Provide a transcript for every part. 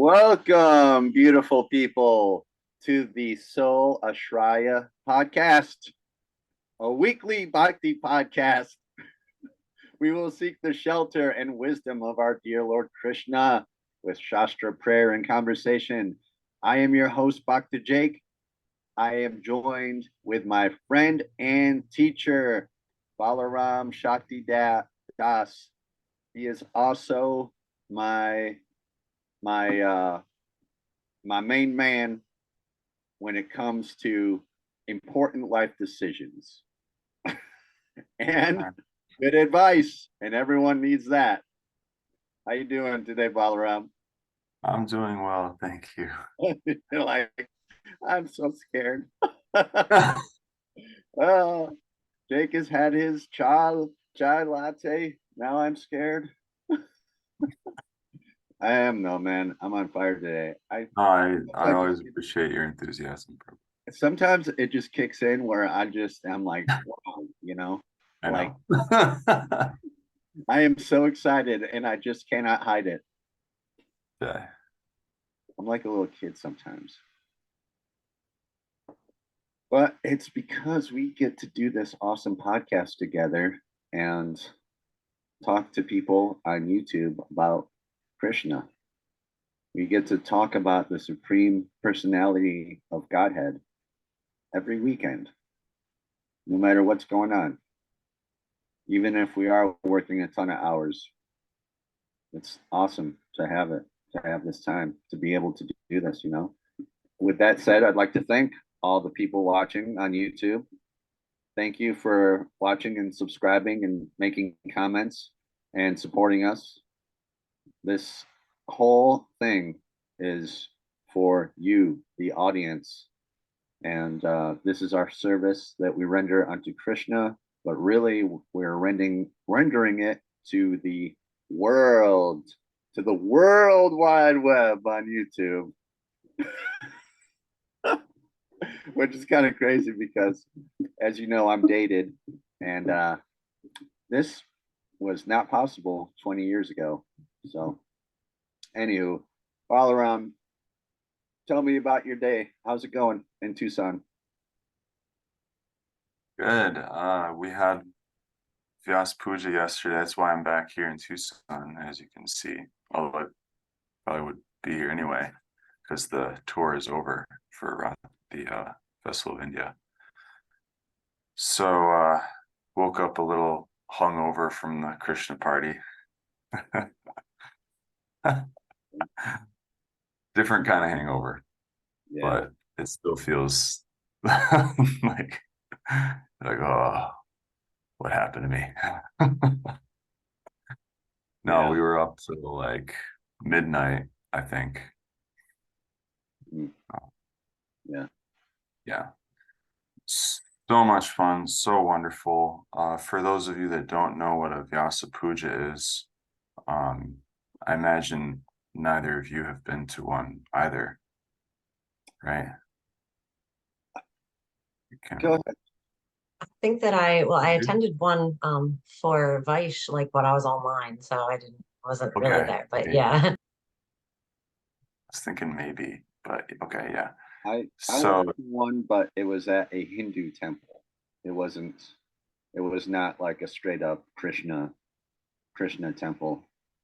Welcome, beautiful people, to the Soul Ashraya podcast, a weekly bhakti podcast. We will seek the shelter and wisdom of our dear Lord Krishna with Shastra prayer and conversation. I am your host, Bhakti Jake. I am joined with my friend and teacher, Balaram Shakti Das. He is also my main man when it comes to important life decisions and good advice, and everyone needs that. How you doing today, Balaram? I'm doing well, thank you. You're like, I'm so scared. Jake has had his chai latte. Now I'm scared. I am though, man. I'm on fire today. I always appreciate your enthusiasm, bro. Sometimes it just kicks in where I'm like, wow, I like know. I am so excited and I just cannot hide it. Yeah. I'm like a little kid sometimes. But it's because we get to do this awesome podcast together and talk to people on YouTube about Krishna. We get to talk about the supreme personality of Godhead every weekend, no matter what's going on. Even if we are working a ton of hours, it's awesome to have this time to be able to do this, With that said, I'd like to thank all the people watching on YouTube. Thank you for watching and subscribing and making comments and supporting us. This whole thing is for you, the audience. And this is our service that we render unto Krishna, but really we're rendering it to the world, to the World Wide Web on YouTube. Which is kind of crazy because, as you know, I'm dated, and this was not possible 20 years ago. So, anywho, Balaram, tell me about your day. How's it going in Tucson? Good. We had Vyasa Puja yesterday. That's why I'm back here in Tucson, as you can see. Although I probably would be here anyway, because the tour is over for the Festival of India. So woke up a little hungover from the Krishna party. Different kind of hangover, Yeah. but it still feels like oh, what happened to me? No, Yeah. we were up till like midnight, I think. Yeah. Yeah. So much fun, so wonderful. For those of you that don't know what a Vyasa Puja is, I imagine neither of you have been to one either, right? Go ahead. I think that I attended one for Vaish like when I was online, so wasn't really there, but yeah. I was thinking maybe, but okay, yeah. I went to one, but it was at a Hindu temple. It was not like a straight up Krishna temple.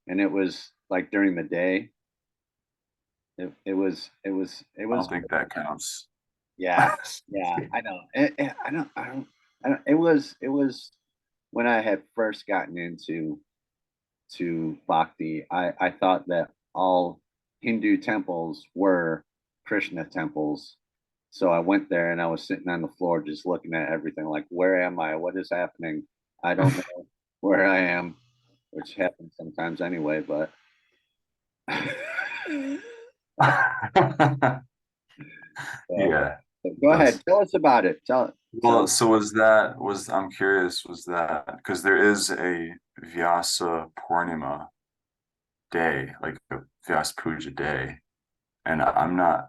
And it was like during the day. It was I don't think that counts. Yeah, yeah, I know. I don't. It was when I had first gotten into bhakti. I thought that all Hindu temples were Krishna temples. So I went there and I was sitting on the floor just looking at everything like, where am I? What is happening? I don't know where I am, which happens sometimes anyway, but Yeah. Go ahead, tell us about it. Well, so I'm curious, was that because there is a Vyasa Purnima day, like a Vyasa Puja day, and I'm not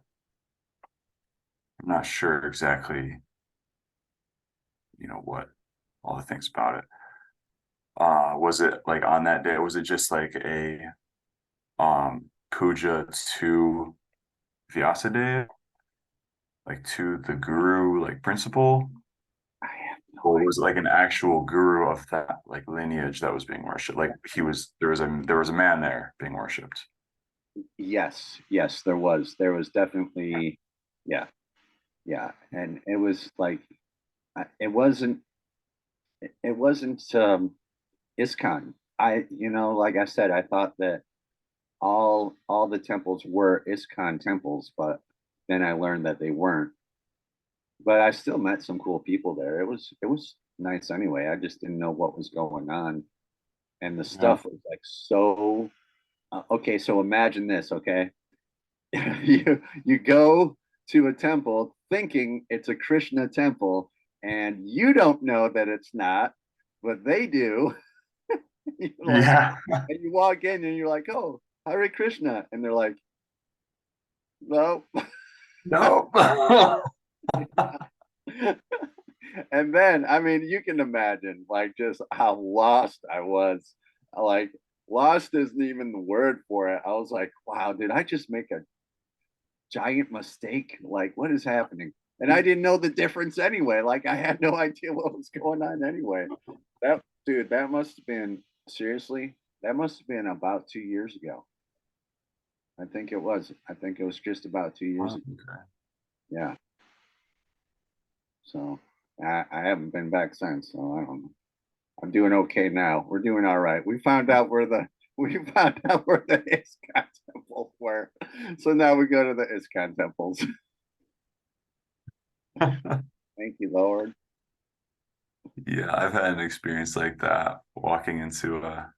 sure exactly, what all the things about it. Was it like on that day? Was it just like a puja to Vyasadev, like to the guru, like principle, I have no or idea. was it like an actual guru of that like lineage that was being worshipped? Like there was a man there being worshipped. Yes, yes, there was definitely, yeah, yeah, and it was like, it wasn't, it wasn't ISKCON. Like I said, I thought that all the temples were ISKCON temples, but then I learned that they weren't. But I still met some cool people there. It was nice anyway. I just didn't know what was going on, and the Yeah. stuff was like so. Okay, so imagine this. Okay, you go to a temple thinking it's a Krishna temple, and you don't know that it's not, but they do. You're like, Yeah. and you walk in and you're like, oh, Hare Krishna, and they're like, no. No. And then, I mean, you can imagine like just how lost I was. Like, lost isn't even the word for it. I was like, wow, did I just make a giant mistake? Like, what is happening? And I didn't know the difference anyway. Like, I had no idea what was going on anyway. That dude, that must have been, seriously, that must have been about 2 years ago. I think it was. I think it was just about 2 years ago. Okay. Yeah. So I haven't been back since. So I don't know. I'm doing okay now. We're doing all right. We found out where the ISKCON temples were. So now we go to the ISKCON temples. Thank you, Lord. Yeah, I've had an experience like that, walking into a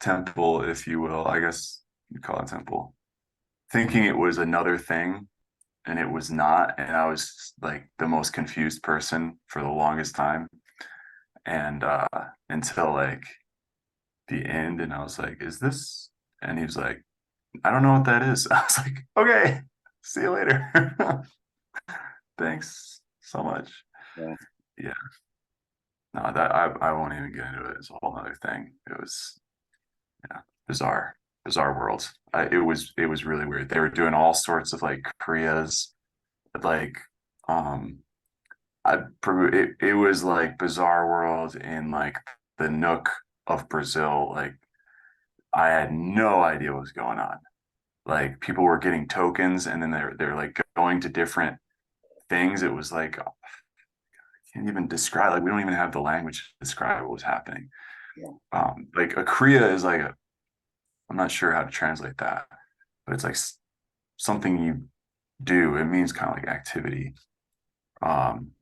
temple, if you will. I guess you call it a temple, thinking it was another thing, and it was not. And I was like the most confused person for the longest time. And until like the end, and I was like, is this? And he was like, I don't know what that is. I was like, okay, see you later. Thanks so much. Yeah. Yeah. No, that I won't even get into it. It's a whole other thing. It was, yeah, bizarre world. It was really weird. They were doing all sorts of like kriyas, like um it was like bizarre world in like the nook of Brazil. Like I had no idea what was going on. Like people were getting tokens, and then they're like going to different things. It was like I can't even describe. Like we don't even have the language to describe what was happening. Yeah. Like a kriya is like I'm not sure how to translate that, but it's like something you do. It means kind of like activity. Um,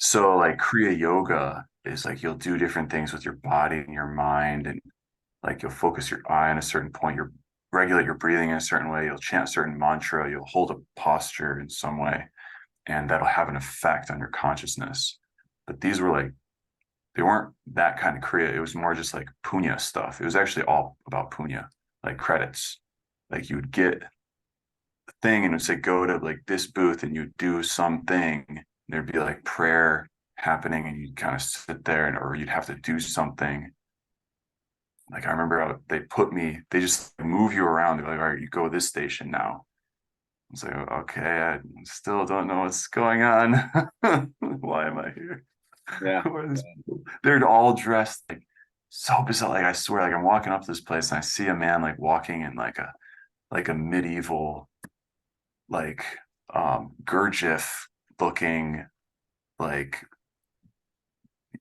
so like Kriya Yoga is like you'll do different things with your body and your mind, and like you'll focus your eye on a certain point, you'll regulate your breathing in a certain way, you'll chant a certain mantra, you'll hold a posture in some way, and that'll have an effect on your consciousness. But these were like they weren't that kind of Kriya. It was more just like punya stuff. It was actually all about punya, like credits. Like you would get the thing and it would say go to like this booth and you do something. There'd be like prayer happening and you'd kind of sit there and or you'd have to do something. Like I remember they just move you around. They're like, all right, you go this station now. It's like, okay, I still don't know what's going on. Why am I here? Yeah. Who are these people? They're all dressed like so bizarre. Like I swear, like I'm walking up to this place and I see a man like walking in like a medieval like Gurdjieff looking like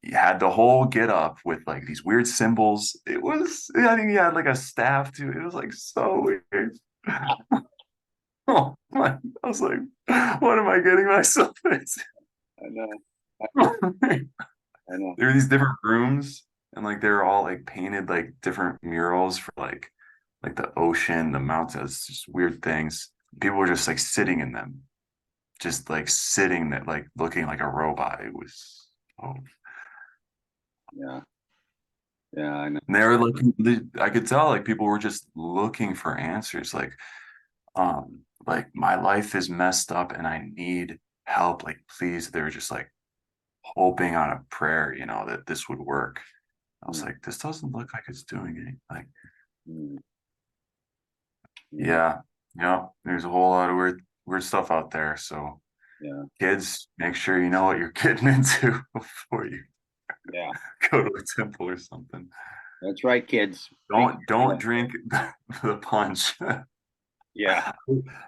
he had the whole get up with like these weird symbols. It was I think he had like a staff too. It was like so weird. Oh my, I was like, what am I getting myself into? I know. I know. There were these different rooms and like they were all like painted like different murals for like the ocean, the mountains, just weird things. People were just like sitting in them, just like sitting there, like looking like a robot. It was oh, Yeah. Yeah, I know. and they were looking. I could tell like people were just looking for answers. Like my life is messed up and I need help. Like please, they were just like hoping on a prayer, that this would work. I was Yeah. like, this doesn't look like it's doing it. Like Mm. Yeah. Yeah. There's a whole lot of weird stuff out there. So Yeah. kids, make sure you know what you're getting into before you Yeah. go to a temple or something. That's right, kids. Don't drink the punch. Yeah.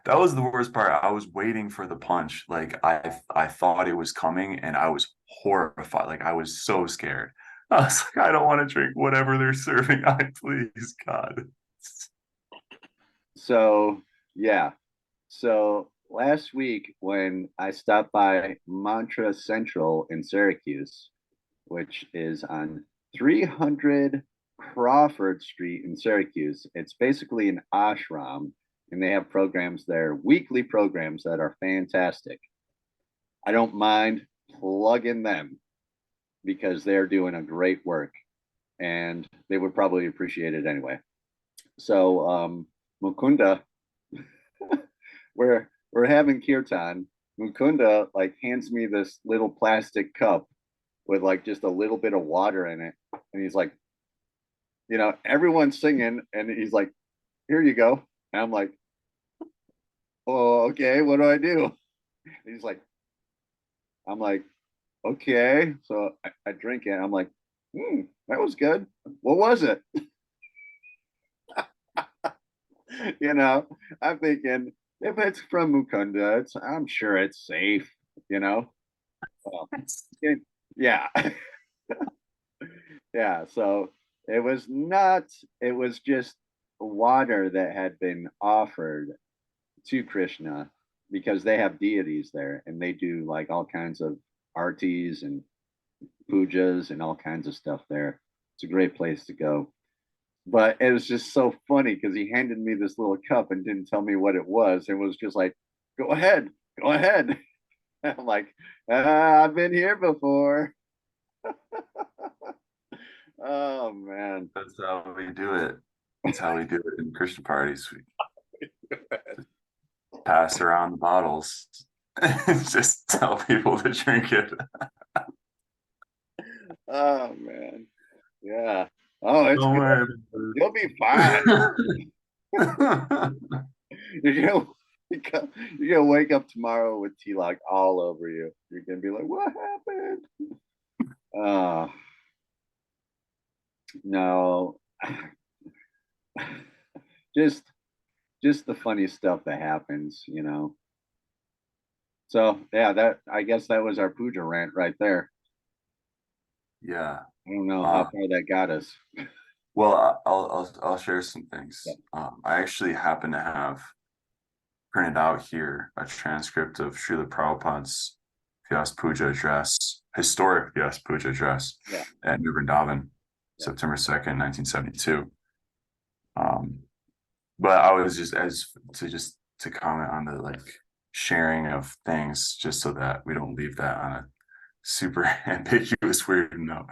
That was the worst part. I was waiting for the punch. Like I thought it was coming and I was horrified. Like I was so scared. I was like, I don't want to drink whatever they're serving. I please, God. So, yeah. So last week when I stopped by Mantra Central in Syracuse, which is on 300 Crawford Street in Syracuse, it's basically an ashram, and they have programs there, weekly programs that are fantastic. I don't mind plugging them because they're doing a great work and they would probably appreciate it anyway. So Mukunda, we're having kirtan. Mukunda like hands me this little plastic cup with like just a little bit of water in it, and he's like, everyone's singing, and he's like, "Here you go." And I'm like, "Oh, okay. What do I do?" And he's like, "I'm like, okay." So I drink it. I'm like, that was good. What was it? you know, I'm thinking if it's from Mukunda, I'm sure it's safe. You know, well, yeah, yeah. So it was not. It was just water that had been offered to Krishna because they have deities there and they do like all kinds of artis and pujas and all kinds of stuff there. It's a great place to go. But it was just so funny because he handed me this little cup and didn't tell me what it was. It was just like, go ahead, go ahead. I'm like, I've been here before. Oh man. That's how we do it. That's how we do it in Christian parties. We pass around the bottles. Just tell people to drink it. Oh man. Yeah. Oh, it's Don't good. worry. You'll be fine. You're gonna, you're gonna wake up tomorrow with T-Lock all over you. You're gonna be like, what happened? No. just just the funny stuff that happens. So yeah, that I guess that was our puja rant right there. Yeah. I don't know how far that got us. Well, I'll share some things. Yeah. I actually happen to have printed out here a transcript of Srila Prabhupada's Vyasa Puja address, historic Vyasa Puja address at New Vrindavan, September 2nd, 1972. But I was just to comment on the like sharing of things, just so that we don't leave that on a super ambiguous weird note.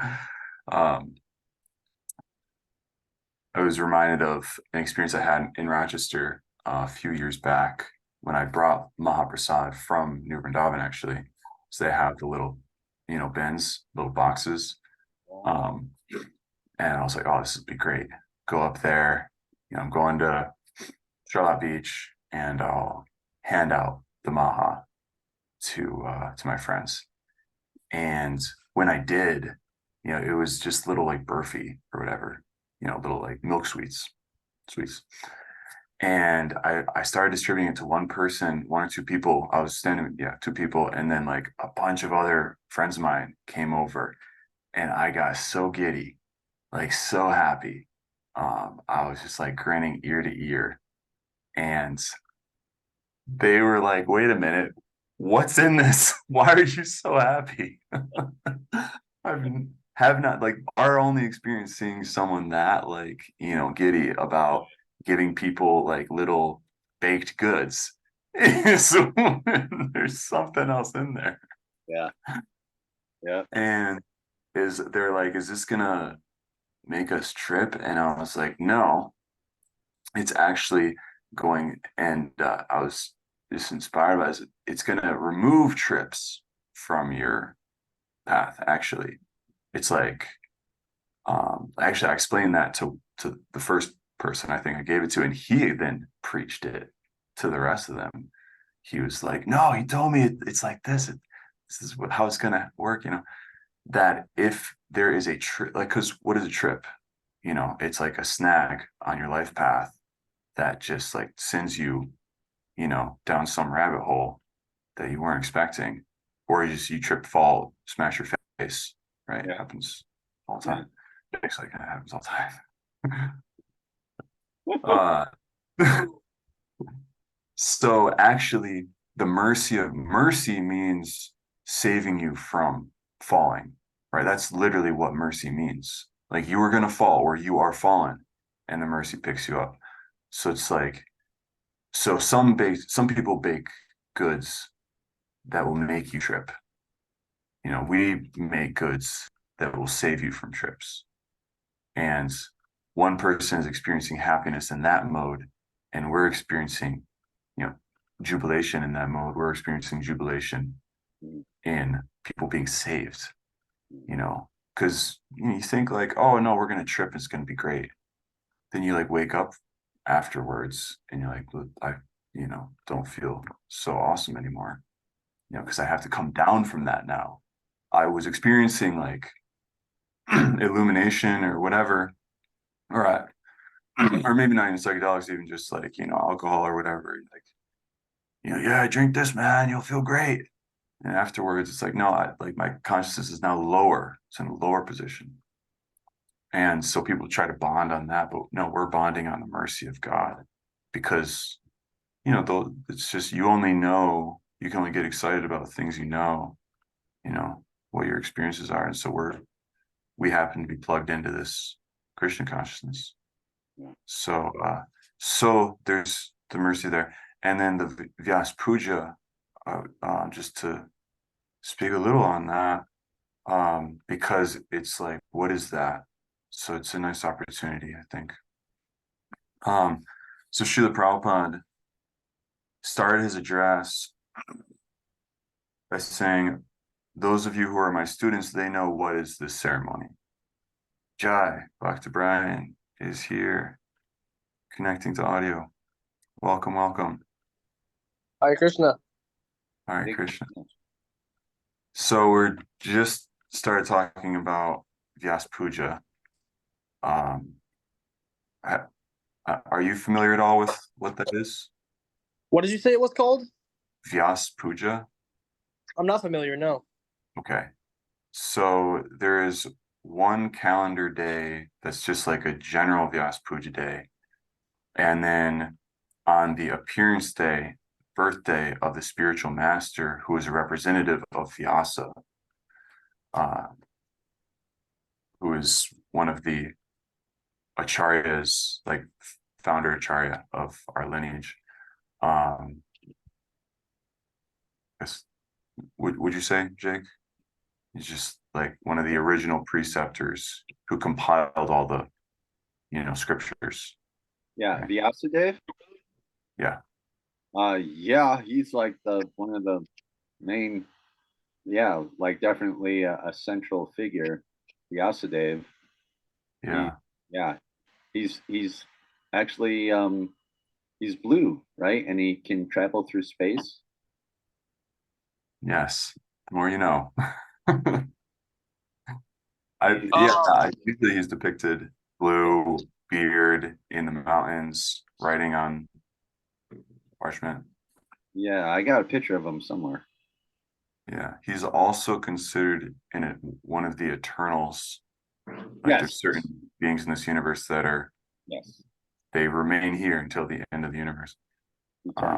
I was reminded of an experience I had in Rochester a few years back when I brought Mahaprasad from New Vrindavan, actually. So they have the little, bins, little boxes. And I was like, oh, this would be great. Go up there. I'm going to Charlotte Beach and I'll hand out the Maha to my friends. And when I did, it was just little like burfi or whatever, little like milk sweets. And I started distributing it to one person, one or two people. I was standing, two people, and then like a bunch of other friends of mine came over, and I got so giddy, like so happy. I was just like grinning ear to ear, and they were like, "Wait a minute, what's in this? Why are you so happy?" Have not like our only experience seeing someone that like giddy about giving people like little baked goods is when there's something else in there. Yeah. Yeah. And they're like, is this gonna make us trip? And I was like, no, it's actually going. And I was just inspired by it. It's gonna remove trips from your path. Actually, it's like actually I explained that to the first person I think I gave it to, and he then preached it to the rest of them. He was like, no, he told me it's like this. This is how it's gonna work, that if there is a trip, like, because what is a trip? It's like a snag on your life path that just like sends you, down some rabbit hole that you weren't expecting, or you trip, fall, smash your face, right? Yeah. It happens all the time. It's like, it happens all the time. So actually, the mercy means saving you from falling, right? That's literally what mercy means. Like, you were going to fall, or you are fallen, and the mercy picks you up. So it's like, so some people bake goods that will make you trip. We make goods that will save you from trips. And one person is experiencing happiness in that mode, and we're experiencing, jubilation in that mode. We're experiencing jubilation in people being saved, because you think like, oh no, we're gonna trip, it's gonna be great. Then you like wake up afterwards and you're like, I, don't feel so awesome anymore, because I have to come down from that now. I was experiencing like illumination or whatever, or or maybe not even psychedelics, even just like, alcohol or whatever. Like, yeah, drink this, man, you'll feel great. And afterwards, it's like, no, like my consciousness is now lower. It's in a lower position. And so people try to bond on that, but no, we're bonding on the mercy of God, because, it's just, you can only get excited about the things what your experiences are. And so we happen to be plugged into this Krishna consciousness. So there's the mercy there. And then the Vyasa Puja, just to speak a little on that, because it's like, what is that? So it's a nice opportunity, I think. So Srila Prabhupada started his address by saying, those of you who are my students, they know what is this ceremony. Jai, Bhakta Brian is here, connecting to audio. Welcome, welcome. Hare Krishna. Hare Krishna. So we're just started talking about Vyasa Puja. Are you familiar at all with what that is? What did you say it was called? Vyasa Puja? I'm not familiar, no. Okay. So there is one calendar day that's just like a general Vyasa Puja day. And then on the appearance day, birthday of the spiritual master, who is a representative of Vyasa, who is one of the acharyas, like founder acharya of our lineage. Would you say, Jake? He's just like one of the original preceptors who compiled all the, scriptures. Yeah, Vyasadev. Yeah. Yeah, he's like one of the main, like definitely a central figure, Vyasadev. Yeah. He's actually he's blue, right? And he can travel through space. Yes. The more you know. Usually he's depicted blue, beard, in the mountains, riding on parchment. Yeah, I got a picture of him somewhere. Yeah, he's also considered one of the Eternals. Like, there's certain beings in this universe that they remain here until the end of the universe.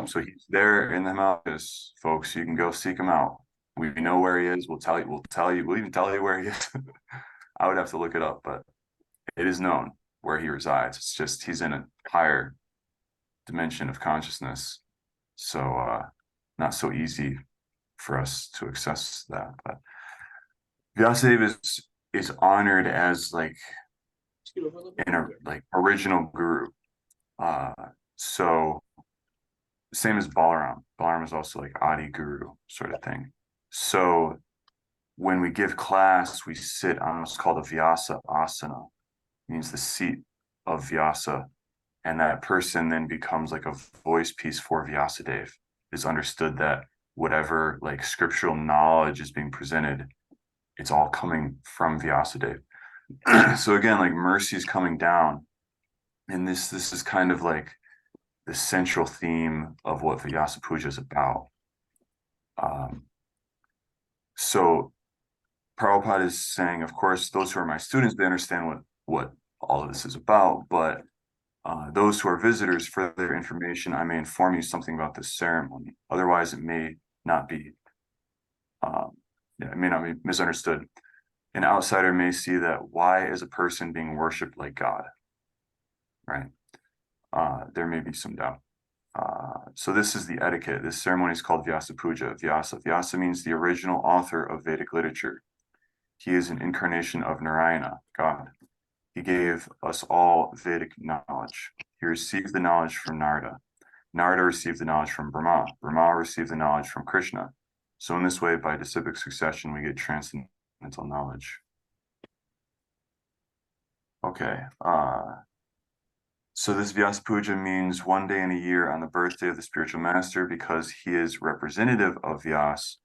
So he's there in the Himalayas, folks. You can go seek him out. We know where he is. We'll even tell you where he is. I would have to look it up, but it is known where he resides. It's just he's in a higher dimension of consciousness. So not so easy for us to access that. But Vyasadev is honored as like original guru. So same as Balaram. Balaram is also like Adi Guru sort of thing. So when we give class, we sit on what's called a Vyasa asana. It means the seat of Vyasa, and that person then becomes like a voice piece for Vyasadev. It's understood that whatever like scriptural knowledge is being presented, it's all coming from Vyasadev. So again, like mercy is coming down, and this is kind of like the central theme of what Vyasa Puja is about. So Prabhupada is saying, of course, those who are my students, they understand what all of this is about, but those who are visitors, for their information, I may inform you something about this ceremony. Otherwise, it may not be, it may not be misunderstood. An outsider may see that why is a person being worshipped like God, right? There may be some doubt. So this is the etiquette. This ceremony is called Vyasa Puja. Vyasa means the original author of Vedic literature. He is an incarnation of Narayana, God. He gave us all Vedic knowledge. He received the knowledge from Narada. Narada received the knowledge from Brahma. Brahma received the knowledge from Krishna. So in this way, by disciplic succession, we get transcendental knowledge. Okay. So this Vyasa Puja means one day in a year on the birthday of the spiritual master, because he is representative of Vyas,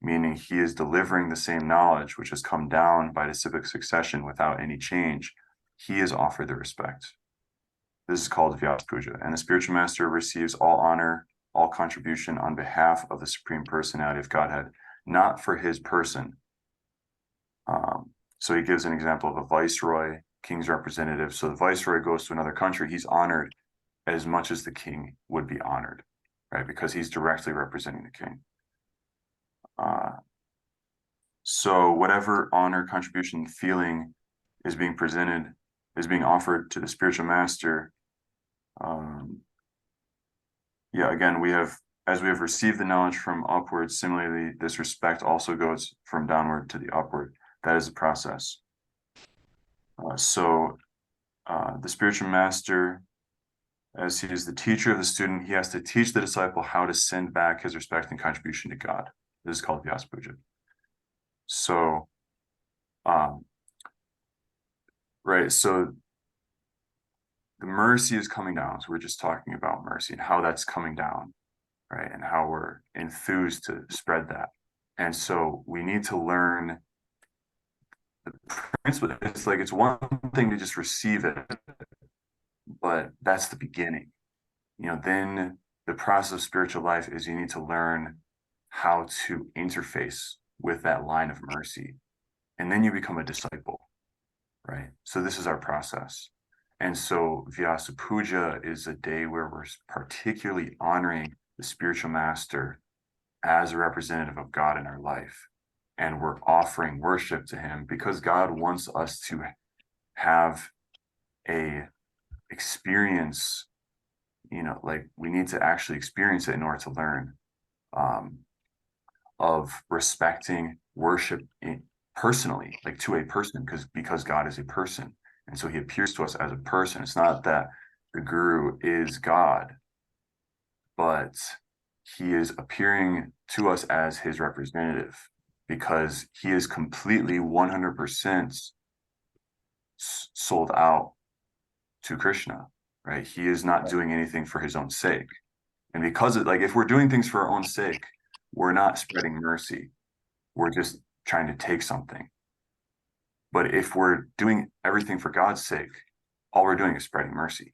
meaning he is delivering the same knowledge which has come down by disciplic succession without any change. He is offered the respect. This is called Vyasa Puja, and the spiritual master receives all honor, all contribution on behalf of the Supreme Personality of Godhead, not for his person. So he gives an example of a viceroy, king's representative. So the viceroy goes to another country, he's honored as much as the king would be honored, right? Because he's directly representing the king. So whatever honor, contribution, feeling is being presented, is being offered to the spiritual master. Again, as we have received the knowledge from upwards, similarly, this respect also goes from downward to the upward. That is the process. The spiritual master, as he is the teacher of the student, he has to teach the disciple how to send back his respect and contribution to God. This is called Vyasa Puja. So, right, so the mercy is coming down. So we're just talking about mercy and how that's coming down, right? And how we're enthused to spread that. And so we need to learn the principle. It's like, it's one thing to just receive it, but that's the beginning. Then the process of spiritual life is you need to learn how to interface with that line of mercy. And then you become a disciple, right? So this is our process. And so Vyasa Puja is a day where we're particularly honoring the spiritual master as a representative of God in our life. And we're offering worship to him because God wants us to have a experience, like we need to actually experience it in order to learn, of respecting worship personally, like to a person, because God is a person. And so he appears to us as a person. It's not that the guru is God, but he is appearing to us as his representative because he is completely 100% sold out to Krishna, right? He is not doing anything for his own sake. And because if we're doing things for our own sake, we're not spreading mercy. We're just trying to take something. But if we're doing everything for God's sake, all we're doing is spreading mercy,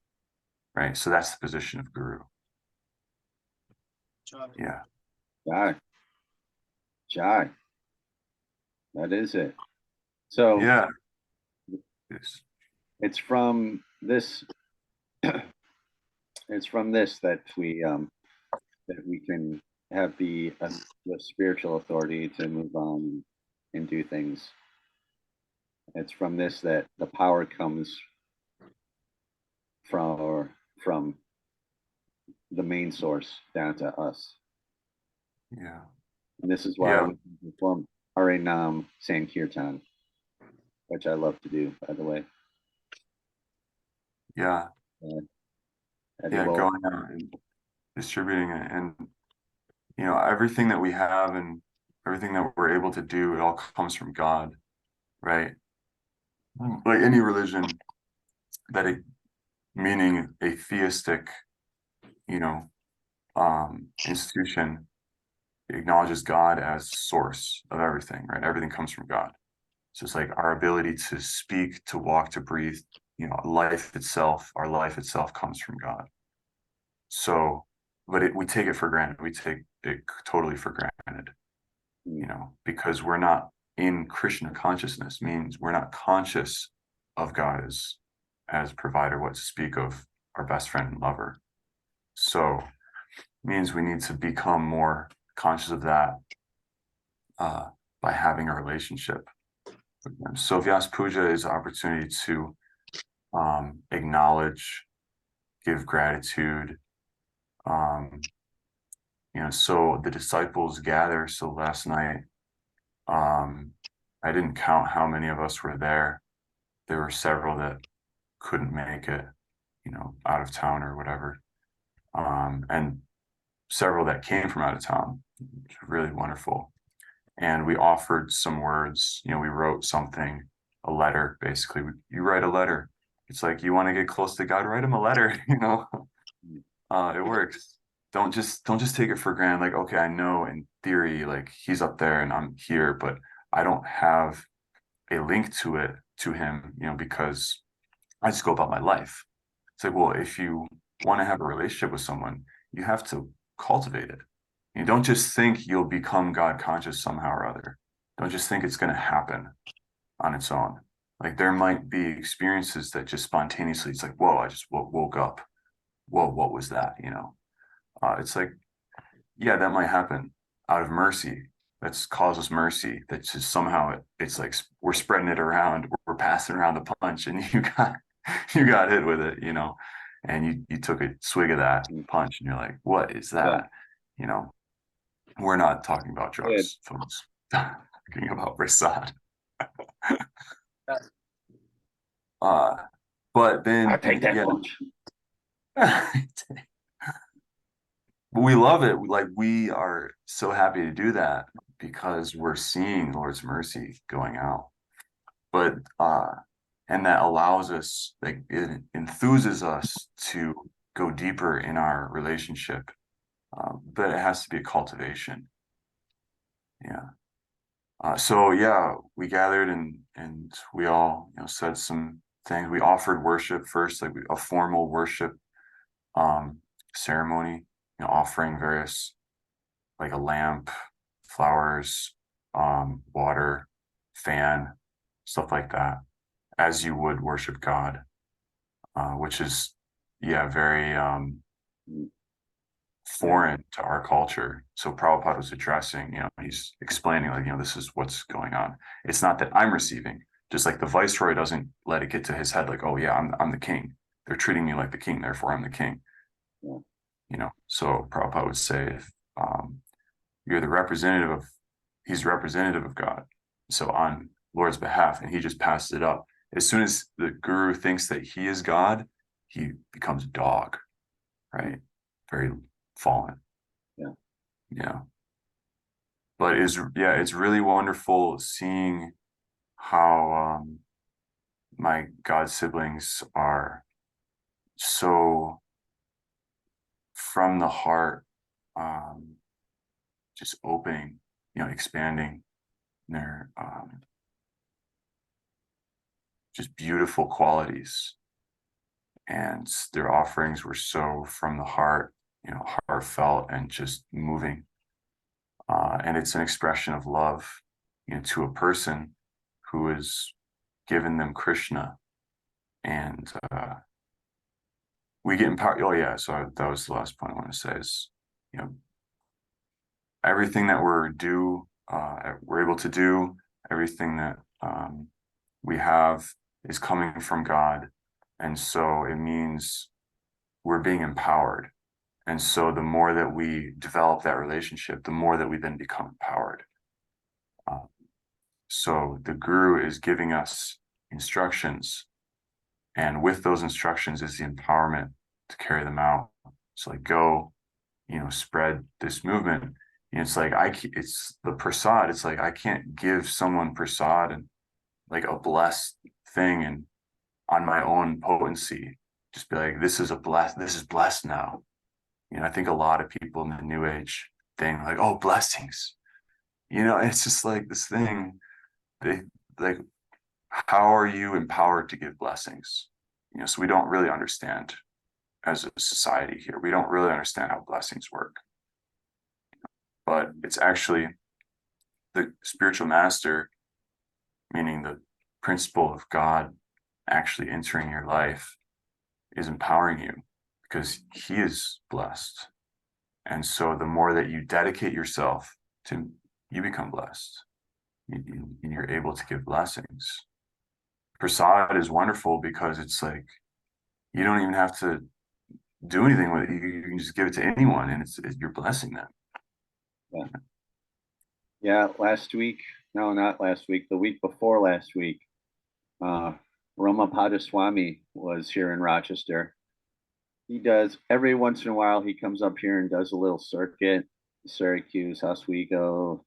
right? So that's the position of guru. Yeah. Jai. That is it. So yeah, it's from this. It's from this that we can have the spiritual authority to move on and do things. It's from this that the power comes from the main source down to us. Yeah. And this is why we perform Harinam Sankirtan, which I love to do, by the way. Yeah. Going out and distributing it, and everything that we have and everything that we're able to do, it all comes from God, right? Like any religion that meaning a theistic, institution acknowledges God as source of everything, right? Everything comes from God. So it's like our ability to speak, to walk, to breathe, life itself, our life itself comes from God. So, but we take it for granted. We take it totally for granted, because we're not in Krishna consciousness, means we're not conscious of God as provider, what to speak of our best friend and lover. So means we need to become more conscious of that by having a relationship with them. So Vyasa Puja is an opportunity to acknowledge, give gratitude. So the disciples gather. So last night, I didn't count how many of us were there. There were several that couldn't make it, out of town or whatever. And several that came from out of town, which was really wonderful. And we offered some words, we wrote something, a letter, basically. You write a letter. It's like, you want to get close to God, write him a letter, it works. Don't just take it for granted. Like, okay, I know in theory, like he's up there and I'm here, but I don't have a link to him, because I just go about my life. It's like, well, if you want to have a relationship with someone, you have to cultivate it. You don't just think you'll become God conscious somehow or other. Don't just think it's going to happen on its own. Like there might be experiences that just spontaneously, it's like, whoa, I just woke up. Whoa, what was that? It's like, yeah, that might happen out of mercy. That's causes mercy. That's just somehow it's like we're spreading it around. We're passing around the punch, and you got hit with it, and you took a swig of that punch, and you're like, what is that? Yeah. We're not talking about drugs, folks. Talking about prasad. But then I take that punch. But we love it. We are so happy to do that because we're seeing the Lord's mercy going out. But and that allows us, like it enthuses us to go deeper in our relationship. But it has to be a cultivation. Yeah. So yeah, we gathered and we all said some things. We offered worship first, like a formal worship ceremony, offering various, like a lamp, flowers, water, fan, stuff like that, as you would worship God, which is very foreign to our culture. So Prabhupada was addressing, he's explaining like, this is what's going on. It's not that I'm receiving, just like the viceroy doesn't let it get to his head like, oh yeah, I'm the king. They're treating me like the king, therefore I'm the king. So Prabhupada would say, if you're the representative he's representative of God. So on Lord's behalf, and he just passed it up. As soon as the guru thinks that he is God, he becomes a dog, right? Very fallen. Yeah. But it's really wonderful seeing how my God siblings are so from the heart, just opening, expanding their just beautiful qualities. And their offerings were so from the heart, heartfelt and just moving. And it's an expression of love, to a person who has given them Krishna. And we get empowered. Oh yeah, so that was the last point I want to say is, everything that we're able to do, everything that we have is coming from God. And so it means we're being empowered. And so the more that we develop that relationship, the more that we then become empowered. So the guru is giving us instructions. And with those instructions is the empowerment to carry them out. So like go, spread this movement. It's like it's the prasad. It's like I can't give someone prasad and like a blessed thing and on my own potency. just be like, this is blessed now. I think a lot of people in the new age thing, like, oh, blessings, it's just like this thing. They like, how are you empowered to give blessings? So we don't really understand as a society here. We don't really understand how blessings work. But it's actually the spiritual master, meaning the principle of God actually entering your life, is empowering you because he is blessed. And so the more that you dedicate yourself to, you become blessed. And you're able to give blessings. Prasad is wonderful because it's like, you don't even have to do anything with it. You can just give it to anyone and you're blessing them. Yeah. Yeah. Last week, no, not last week, the week before last week, Ramapada Swami was here in Rochester. He does, every once in a while, he comes up here and does a little circuit, Syracuse, Oswego,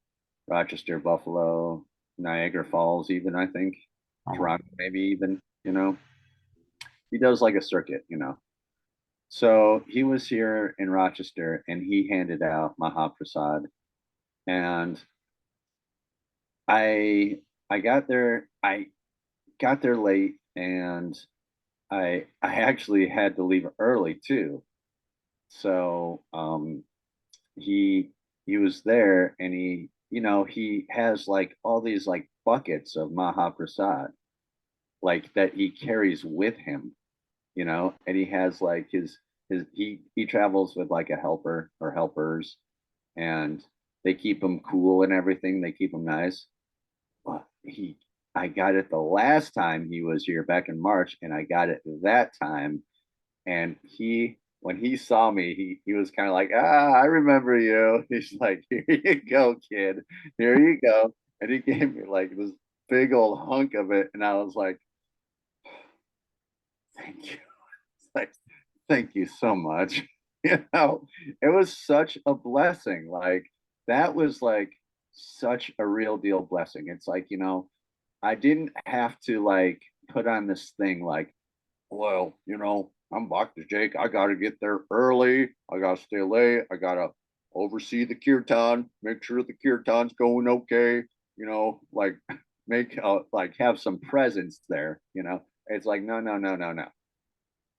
Rochester, Buffalo, Niagara Falls, even, I think, Toronto, maybe even, he does like a circuit, So he was here in Rochester and he handed out Mahaprasad. And I got there late, and I actually had to leave early too. So he was there, and he has like all these like buckets of Mahaprasad, like that he carries with him, and he has like he travels with like a helper or helpers, and they keep him cool and everything. They keep him nice. But I got it the last time he was here back in March, and I got it that time. And when he saw me, he was kind of like, I remember you. He's like, here you go, kid. Here you go. And he gave me like this big old hunk of it. And I was like, thank you. It's like, thank you so much. It was such a blessing. Like, that was like such a real deal blessing. It's like, I didn't have to like put on this thing like, well, I'm Dr. Jake. I got to get there early. I got to stay late. I got to oversee the kirtan, make sure the kirtan's going okay, like make like have some presence there, It's like, no, no, no, no, no.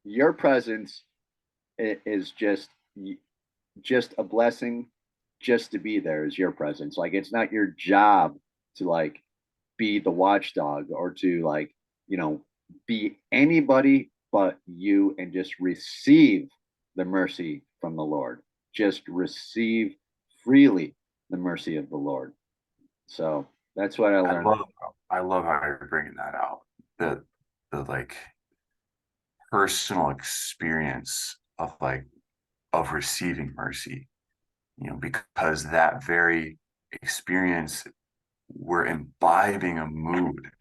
Your presence is just a blessing. Just to be there is your presence. Like, it's not your job to like be the watchdog or to like, be anybody but you, and just receive the mercy from the Lord. Just receive freely the mercy of the Lord. So that's what I learned. I love how you're bringing that out. The like personal experience of receiving mercy, because that very experience, we're imbibing a mood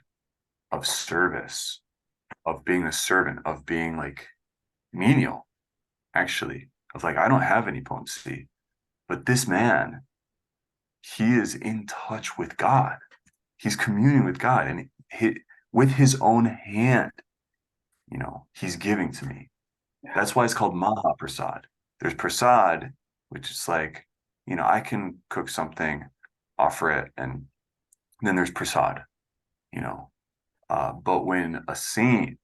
of service, of being a servant, of being like menial, actually, of like, I don't have any potency, but this man, he is in touch with God. He's communing with God, and with his own hand, he's giving to me. That's why it's called Mahaprasad. There's prasad, which is like, I can cook something, offer it, and then there's prasad, but when a saint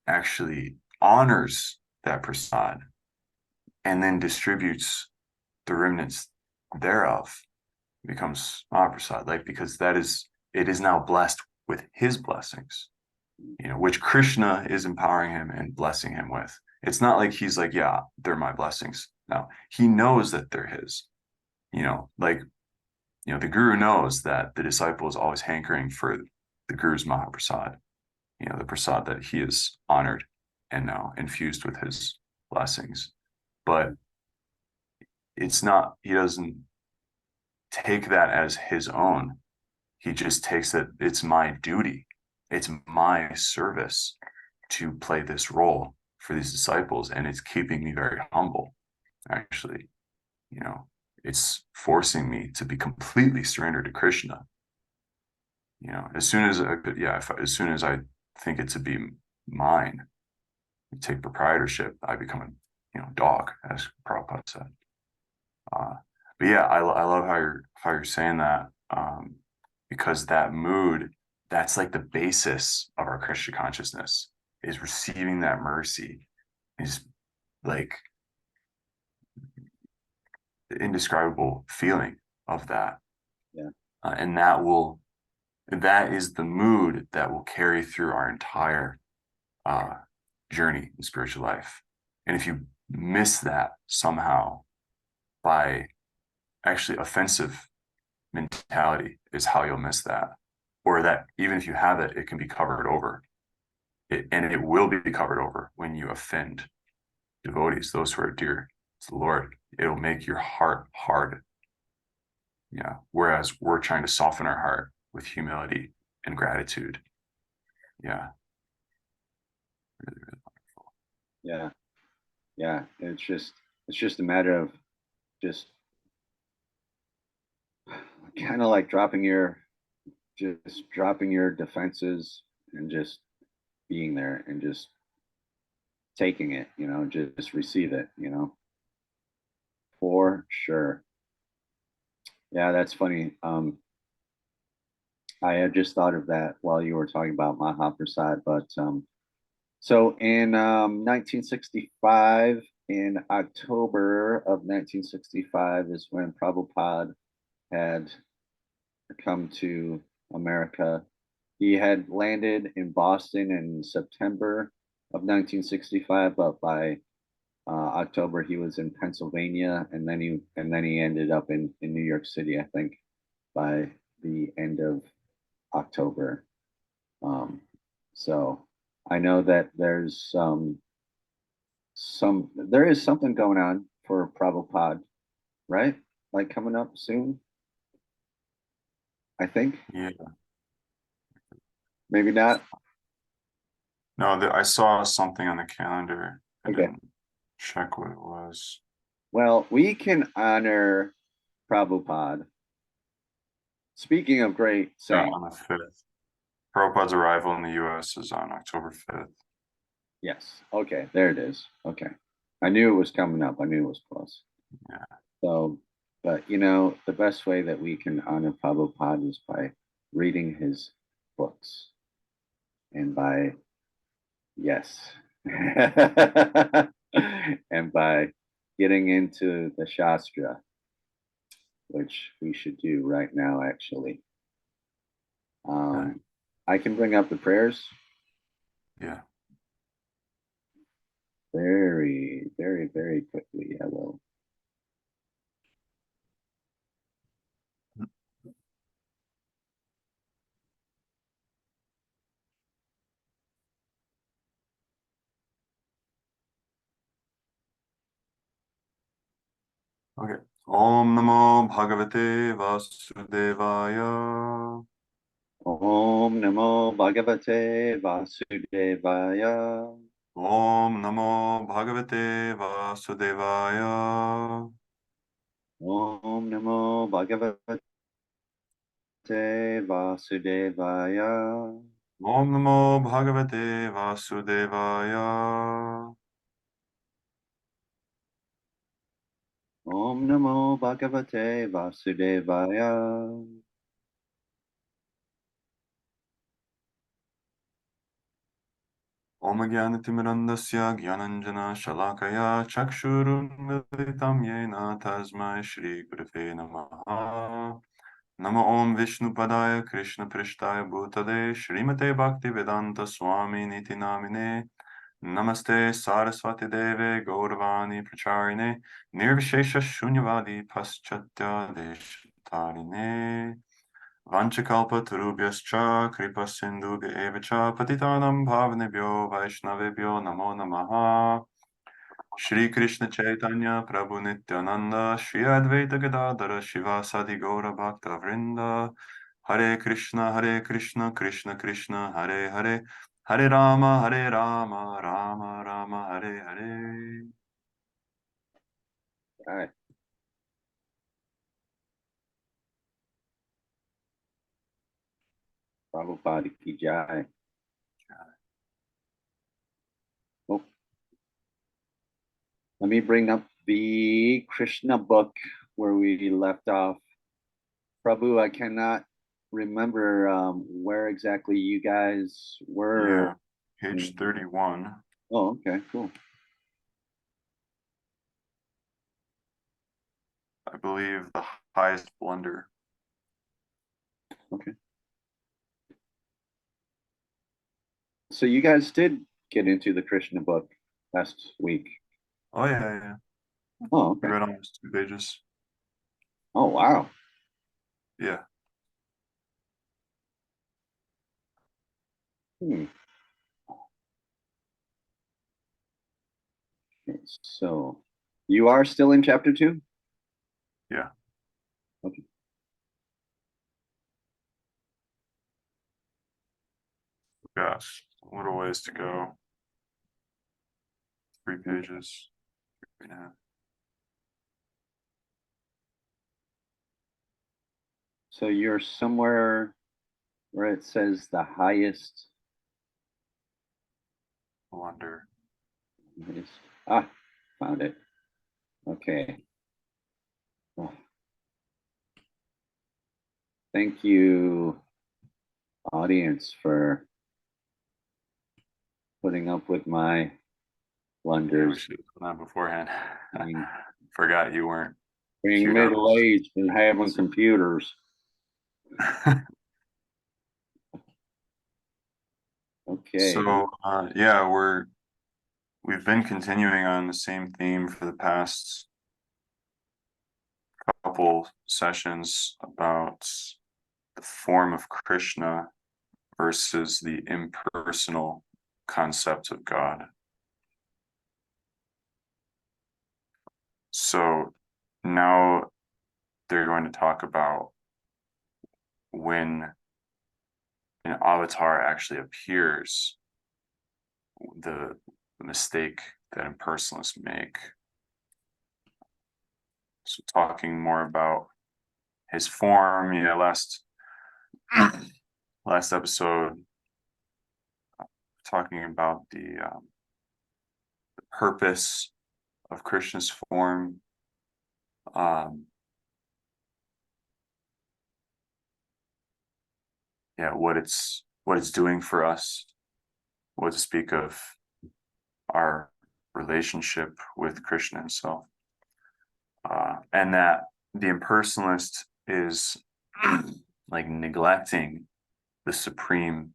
actually honors that prasad and then distributes the remnants thereof, it becomes Mahaprasad, like, because it is now blessed with his blessings, which Krishna is empowering him and blessing him with. It's not like he's like, yeah, they're my blessings. No, he knows that they're his, the guru knows that the disciple is always hankering for the guru's Mahaprasad, the prasad that he is honored and now infused with his blessings. But it's not, he doesn't take that as his own. He just takes that it's my duty, it's my service to play this role for these disciples, and it's keeping me very humble, actually. It's forcing me to be completely surrendered to Krishna. As soon as I think it to be mine, you take proprietorship, I become a dog, as Prabhupada said. But yeah, I love how you're saying that, because that mood, that's like the basis of our Krishna consciousness, is receiving that mercy, is like the indescribable feeling of that. Yeah. And that is the mood that will carry through our entire journey in spiritual life. And if you miss that somehow, by actually offensive mentality is how you'll miss that. Or that even if you have it, it can be covered over. And it will be covered over when you offend devotees, those who are dear to the Lord. It'll make your heart hard. Yeah. Whereas we're trying to soften our heart with humility and gratitude. Yeah. Really, really wonderful. Yeah. Yeah. It's just a matter of just kind of like dropping your defenses and just being there and just taking it, just receive it, for sure. Yeah, that's funny. I had just thought of that while you were talking about Mahaprasad, but so in 1965, in October of 1965 is when Prabhupada had come to America. He had landed in Boston in September of 1965, but by October he was in Pennsylvania, and then he ended up in New York City, I think, by the end of October. So I know that there's there is something going on for Prabhupada, right? Like coming up soon, I think. Yeah. Maybe not. No, I saw something on the calendar. I Okay. didn't check what it was. Well, we can honor Prabhupada. Speaking of great Yeah, saints, on the 5th. Prabhupada's arrival in the US is on October 5th. yes. Okay, there it is. Okay. I knew it was coming up. I knew it was close. Yeah. So, but the best way that we can honor Prabhupada is by reading his books and by, yes, and by getting into the Shastra, which we should do right now, actually. Okay. I can bring up the prayers Yeah. very, very, very quickly. I will. Okay. Om Namo Bhagavate Vasudevaya. Om Namo Bhagavate Vasudevaya. Om Namo Bhagavate Vasudevaya. Om Namo Bhagavate Vasudevaya. Om Namo Bhagavate Vasudevaya. Om Namo Bhagavate Vasudevaya. Om Jnanatimirandasya Jnananjana Shalakaya Chakshurunmilitam Yena Tasmai Shri Gurave Namaha. Namo Om Vishnu Padaya Krishna Prishtaya Bhutale Srimate Bhakti Vedanta Swami Niti Namine. Namaste Saraswati Deve Gauravani Pracharine Nirvishesha Shunyavadi Paschatya Deshatarine. Vanchakalpa Tarubhyascha Kripa Sindhubhya Evacha Patitanam Bhavanebhyo Vaishnavebhyo Namo Namaha. Shri Krishna Chaitanya Prabhu Nityananda Shri Advaita Gadadara Shivasadi Gaura Bhakta Vrinda. Hare Krishna Krishna Krishna Hare Hare Hare Rama Rama Rama Hare Hare. All right. Prabhupada ki jai. Oh, Let me bring up the Krishna book where we left off. Prabhu, I cannot remember where exactly you guys were. Yeah, page 31. Oh, okay, cool. I believe the highest blunder. Okay. So you guys did get into the Krishna book last week. Oh yeah. Oh, I okay. read almost 2 pages. Oh, wow. Yeah. Okay, so you are still in chapter 2? Yeah. Okay. Gosh, a little ways to go. 3 pages. 3.5. So you're somewhere where it says the highest. Blunder. Ah, found it. Okay. Oh. Thank you, audience, for putting up with my Yeah, we blunders. should have done that beforehand. Mm. Forgot you weren't. Being queued up. middle-aged and having computers. Okay. So yeah, we've been continuing on the same theme for the past couple sessions about the form of Krishna versus the impersonal concept of God. So now they're going to talk about when an avatar actually appears, the mistake that impersonalists make. So talking more about his form, last episode, talking about the purpose of Krishna's form. Yeah, what it's doing for us, what to speak of our relationship with Krishna himself. And that the impersonalist is like neglecting the supreme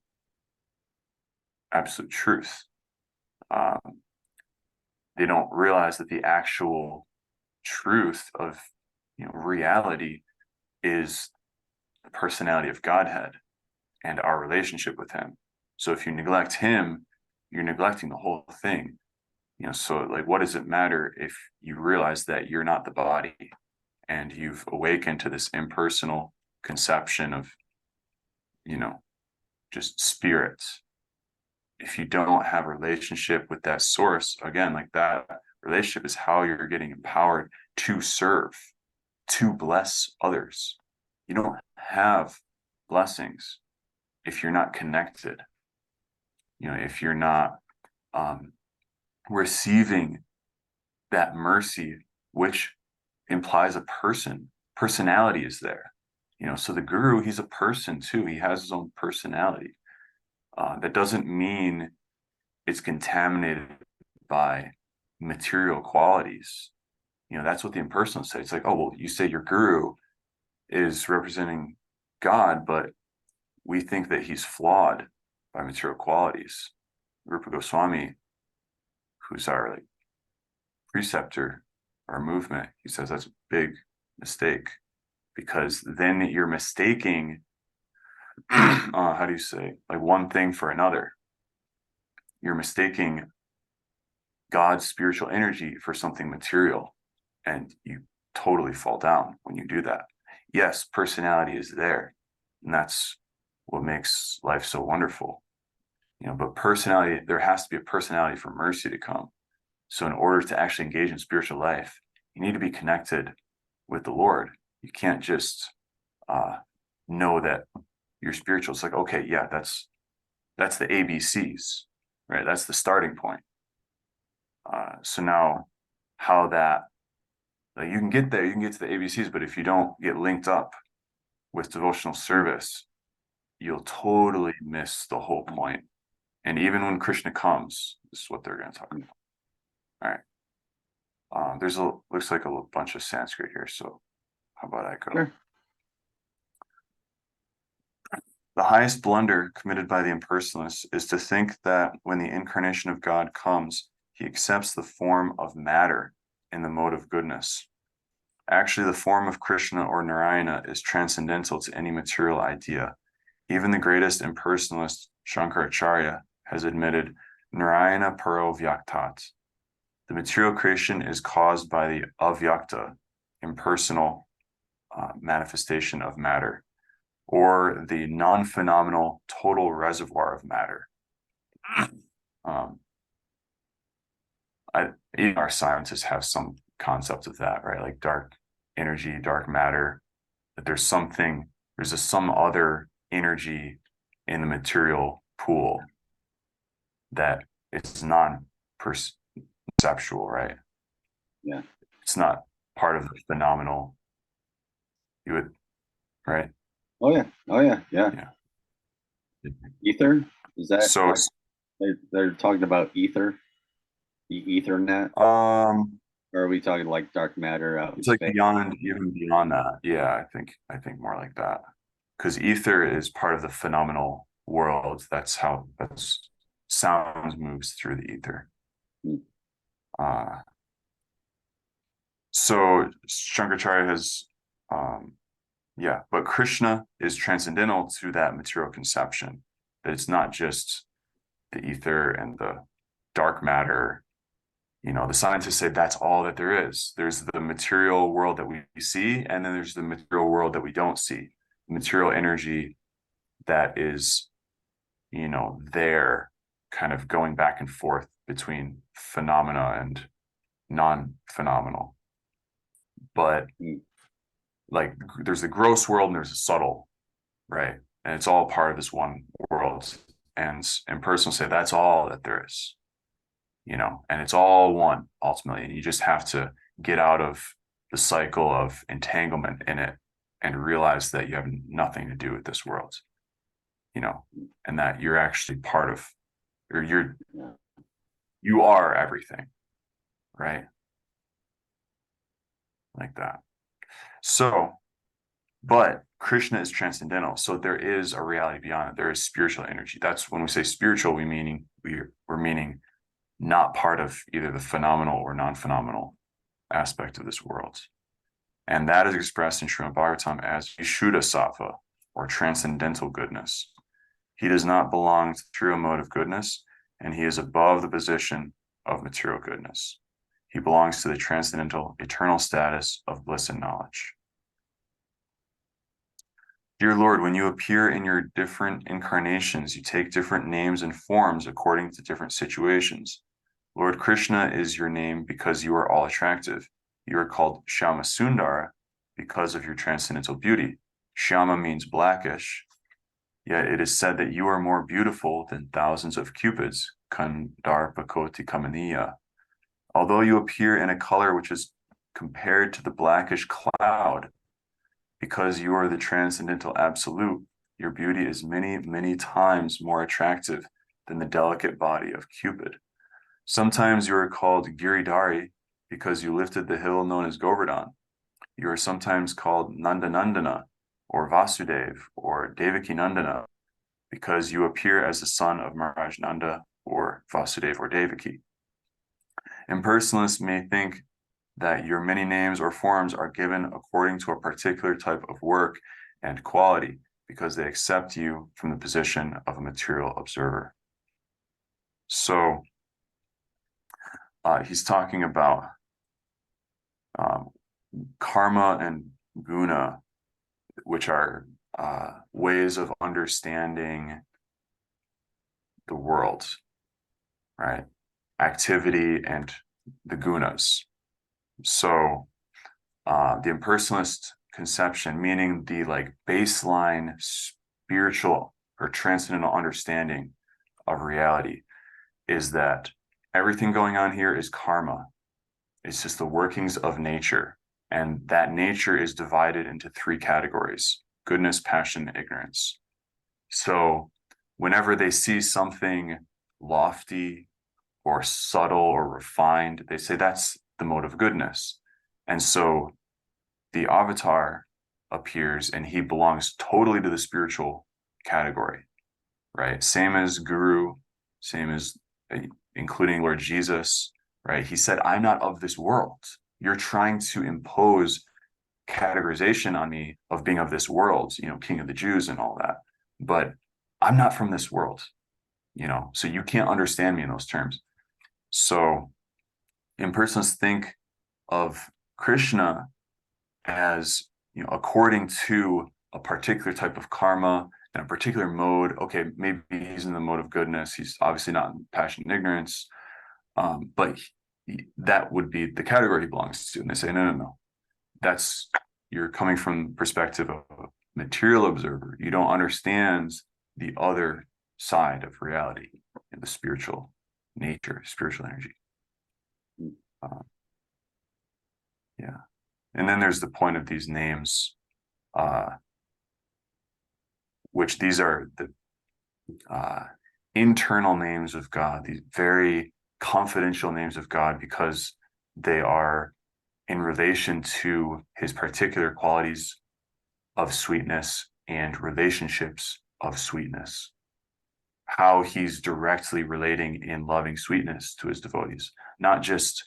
absolute truth. They don't realize that the actual truth of reality is the personality of Godhead and our relationship with him. So if you neglect him, you're neglecting the whole thing. So like, what does it matter if you realize that you're not the body and you've awakened to this impersonal conception of, just spirit? If you don't have a relationship with that source, again, like that relationship is how you're getting empowered to serve, to bless others. You don't have blessings if you're not connected, if you're not receiving that mercy, which implies a personality is there. So the guru, he's a person too. He has his own personality. That doesn't mean it's contaminated by material qualities. That's what the impersonalists say. It's like, oh, well, you say your guru is representing God, but we think that he's flawed by material qualities. Rupa Goswami, who's our preceptor, our movement, he says that's a big mistake, because then you're mistaking how do you say, like, one thing for another. You're mistaking God's spiritual energy for something material, and you totally fall down when you do that. Yes, personality is there, and that's what makes life so wonderful. But personality, there has to be a personality for mercy to come. So in order to actually engage in spiritual life, you need to be connected with the Lord. You can't just know that you're spiritual. It's like, okay, yeah, that's the ABCs, right? That's the starting point. So now, how that, like, you can get there, you can get to the ABCs, but if you don't get linked up with devotional service, you'll totally miss the whole point. And even when Krishna comes, this is what they're going to talk about. All right. Looks like a bunch of Sanskrit here, so how about I go? Sure. The highest blunder committed by the impersonalists is to think that when the incarnation of God comes, he accepts the form of matter in the mode of goodness. Actually, the form of Krishna or Narayana is transcendental to any material idea. Even the greatest impersonalist, Shankaracharya, has admitted Narayana Paro Vyaktat. The material creation is caused by the avyakta, impersonal manifestation of matter, or the non-phenomenal total reservoir of matter. Even our scientists have some concept of that, right? Like dark energy, dark matter, that there's some other energy in the material pool that it's non-perceptual, right? Yeah. It's not part of the phenomenal, right? Oh yeah. Yeah. Ether, is that So they're talking about ether, the Ethernet, or are we talking like dark matter out in it's like space? even beyond that. Yeah, I think more like that. Because ether is part of the phenomenal world. That's sound moves through the ether. So Shankaracharya has, but Krishna is transcendental to that material conception. That it's not just the ether and the dark matter. The scientists say that's all that there is. There's the material world that we see, and then there's the material world that we don't see. Material energy that is, there kind of going back and forth between phenomena and non-phenomenal. But like there's the gross world and there's a subtle, right? And it's all part of this one world. And impersonal say that's all that there is, and it's all one ultimately. And you just have to get out of the cycle of entanglement in it and realize that you have nothing to do with this world, and that you're actually part of, or you are everything, right? Like that. So, but Krishna is transcendental. So there is a reality beyond it. There is spiritual energy. That's when we say spiritual, we're meaning not part of either the phenomenal or non-phenomenal aspect of this world. And that is expressed in Srimad Bhagavatam as Vishuddha Sattva, or transcendental goodness. He does not belong to the true mode of goodness, and he is above the position of material goodness. He belongs to the transcendental, eternal status of bliss and knowledge. Dear Lord, when you appear in your different incarnations, you take different names and forms according to different situations. Lord Krishna is your name because you are all attractive. You are called Shyama Sundara because of your transcendental beauty. Shyama means blackish, yet it is said that you are more beautiful than thousands of cupids, Kandarpakoti Kamaniya. Although you appear in a color which is compared to the blackish cloud, because you are the transcendental absolute, your beauty is many, many times more attractive than the delicate body of Cupid. Sometimes you are called Giridhari because you lifted the hill known as Govardhan. You are sometimes called Nandanandana or Vasudev or Devaki Nandana because you appear as the son of Maharaj Nanda or Vasudev or Devaki. Impersonalists may think that your many names or forms are given according to a particular type of work and quality because they accept you from the position of a material observer. So he's talking about karma and guna, which are ways of understanding the world, right? Activity and the gunas. So the impersonalist conception, meaning the baseline spiritual or transcendental understanding of reality, is that everything going on here is karma. It's just the workings of nature. And that nature is divided into three categories: goodness, passion, and ignorance. So whenever they see something lofty or subtle or refined, they say that's the mode of goodness. And so the avatar appears and he belongs totally to the spiritual category, right? Same as Guru, same as including Lord Jesus, right? He said, I'm not of this world. You're trying to impose categorization on me of being of this world, King of the Jews and all that. But I'm not from this world, so you can't understand me in those terms. So impersonalists think of Krishna as, according to a particular type of karma and a particular mode. Okay, maybe he's in the mode of goodness. He's obviously not in passion and ignorance, but that would be the category he belongs to. And they say, no. You're coming from the perspective of a material observer. You don't understand the other side of reality and the spiritual nature, spiritual energy. Yeah. And then there's the point of these names, which these are the internal names of God, these very confidential names of God, because they are in relation to his particular qualities of sweetness and relationships of sweetness, how he's directly relating in loving sweetness to his devotees, not just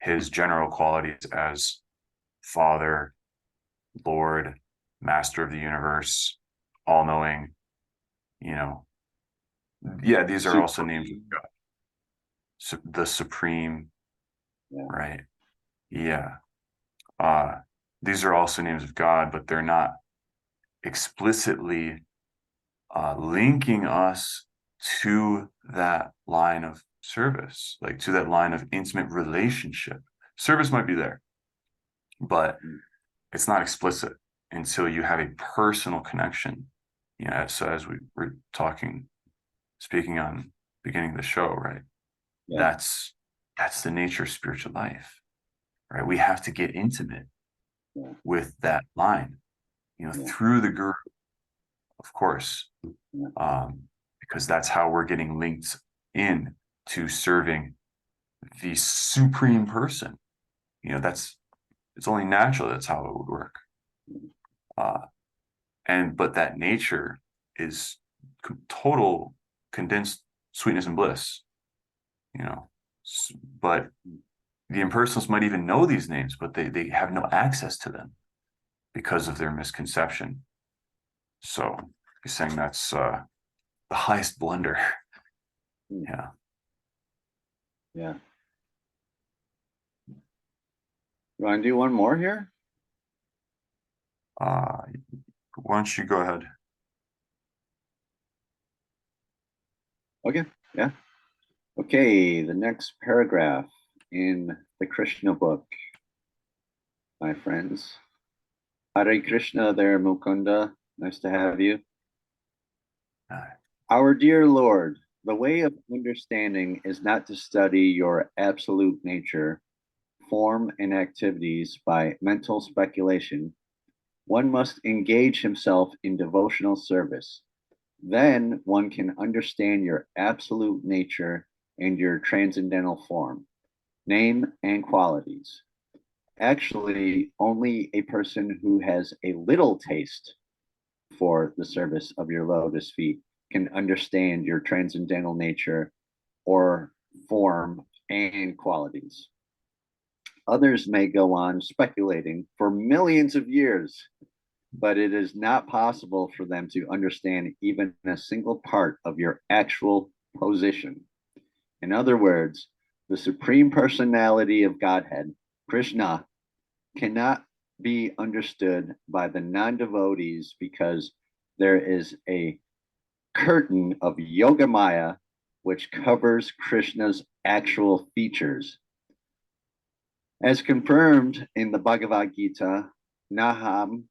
his general qualities as Father, Lord, Master of the universe, all-knowing, these are also names of God. The Supreme, right? Yeah. These are also names of God, but they're not explicitly linking us to that line of service, like to that line of intimate relationship. Service might be there, but it's not explicit until you have a personal connection. So as we were speaking on beginning of the show, right? Yeah. That's the nature of spiritual life, right? We have to get intimate with that line, through the Guru, of course, because that's how we're getting linked in to serving the supreme person. It's only natural. That's how it would work. But that nature is total condensed sweetness and bliss, but the impersonalists might even know these names, but they have no access to them because of their misconception. So he's saying that's the highest blunder. Yeah. You want to do one more here? Why don't you go ahead? Okay. Yeah. Okay. The next paragraph in the Krishna book, my friends. Hare Krishna there, Mukunda. Nice to have you. Our dear Lord, the way of understanding is not to study your absolute nature, form, and activities by mental speculation. One must engage himself in devotional service. Then one can understand your absolute nature and your transcendental form, name, and qualities. Actually, only a person who has a little taste for the service of your lotus feet can understand your transcendental nature or form and qualities. Others may go on speculating for millions of years, but it is not possible for them to understand even a single part of your actual position. In other words, the Supreme Personality of Godhead, Krishna, cannot be understood by the non-devotees because there is a curtain of Yoga Maya which covers Krishna's actual features. As confirmed in the Bhagavad Gita, Naham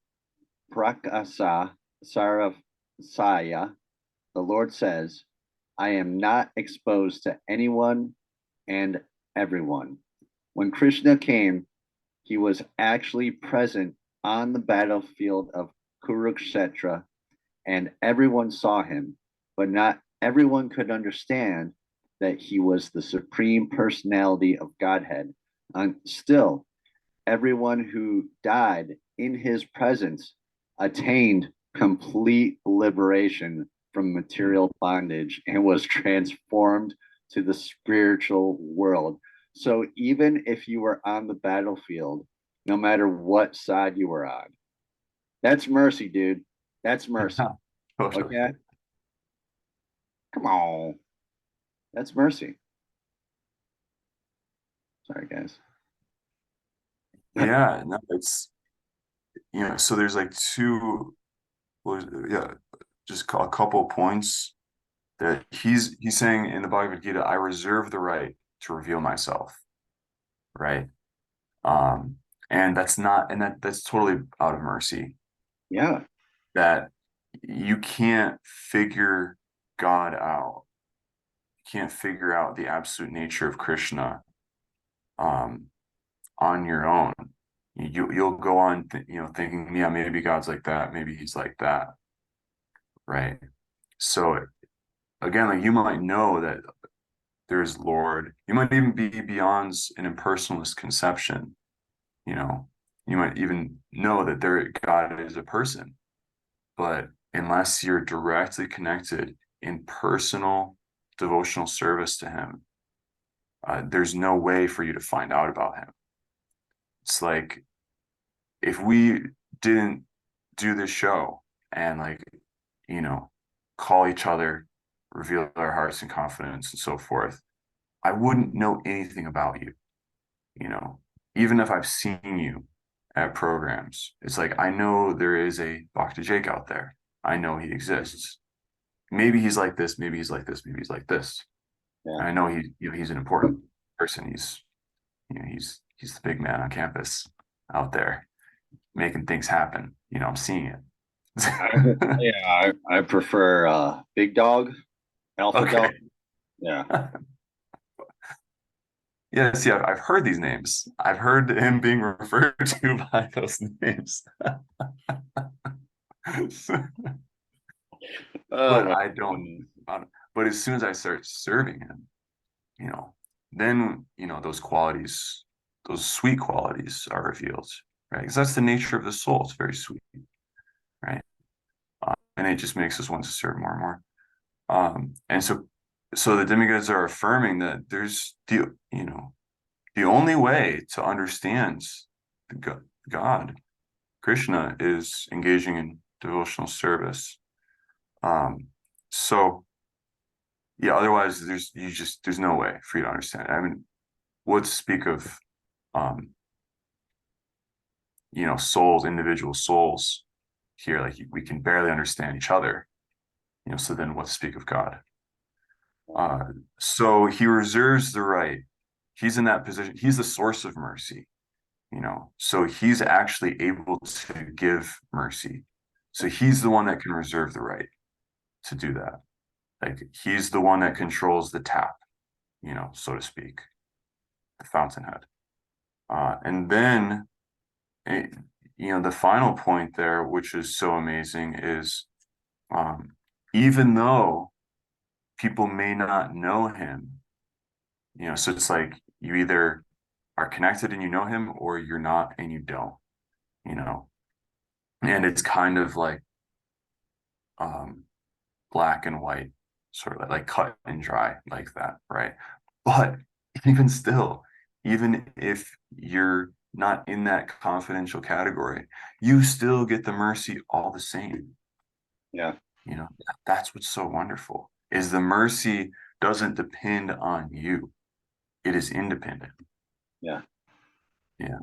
Prakasa Sarasaya, the Lord says, I am not exposed to anyone and everyone. When Krishna came, he was actually present on the battlefield of Kurukshetra, and everyone saw him, but not everyone could understand that he was the supreme personality of Godhead. And still, everyone who died in his presence attained complete liberation from material bondage and was transformed to the spiritual world. So even if you were on the battlefield, no matter what side you were on, that's mercy, dude. That's mercy. Totally. Okay. Come on. That's mercy. Sorry, guys. Yeah, no, it's so there's like just a couple of points that he's saying in the Bhagavad Gita, I reserve the right to reveal myself, right? And that's totally out of mercy. Yeah. That you can't figure God out. You can't figure out the absolute nature of Krishna on your own. You'll go on thinking, yeah, maybe God's like that, maybe he's like that, right? So again, like you might know that there's Lord, you might even be beyond an impersonalist conception, you might even know that God is a person, but unless you're directly connected in personal devotional service to him, there's no way for you to find out about him. It's like if we didn't do this show and call each other, reveal our hearts and confidence and so forth, I wouldn't know anything about you. Even if I've seen you at programs, it's like I know there is a Bhakti Jake out there. I know he exists. Maybe he's like this, maybe he's like this, maybe he's like this. Yeah. I know he's an important person. He's the big man on campus out there making things happen. I'm seeing it. Yeah, I prefer Big Dog, Alpha Dog. Yeah. Yeah, see, I've heard these names. I've heard him being referred to by those names. But I don't. But as soon as I start serving him, then those qualities, those sweet qualities are revealed, right? Because that's the nature of the soul. It's very sweet, right? And it just makes us want to serve more and more. And so the demigods are affirming that there's the only way to understand God, Krishna, is engaging in devotional service. So yeah, otherwise there's no way for you to understand. I mean, what to speak of souls, individual souls here, like we can barely understand each other, so then what to speak of God? So he reserves the right. He's in that position. He's the source of mercy, so he's actually able to give mercy. So he's the one that can reserve the right to do that. Like he's the one that controls the tap, so to speak, the fountainhead. And then, the final point there, which is so amazing, is even though people may not know him, so it's like you either are connected and you know him, or you're not and you don't, and it's kind of like black and white, sort of like cut and dry like that, right? But even still, even if you're not in that confidential category, you still get the mercy all the same. Yeah. That's what's so wonderful, is the mercy doesn't depend on you. It is independent. Yeah. Yeah.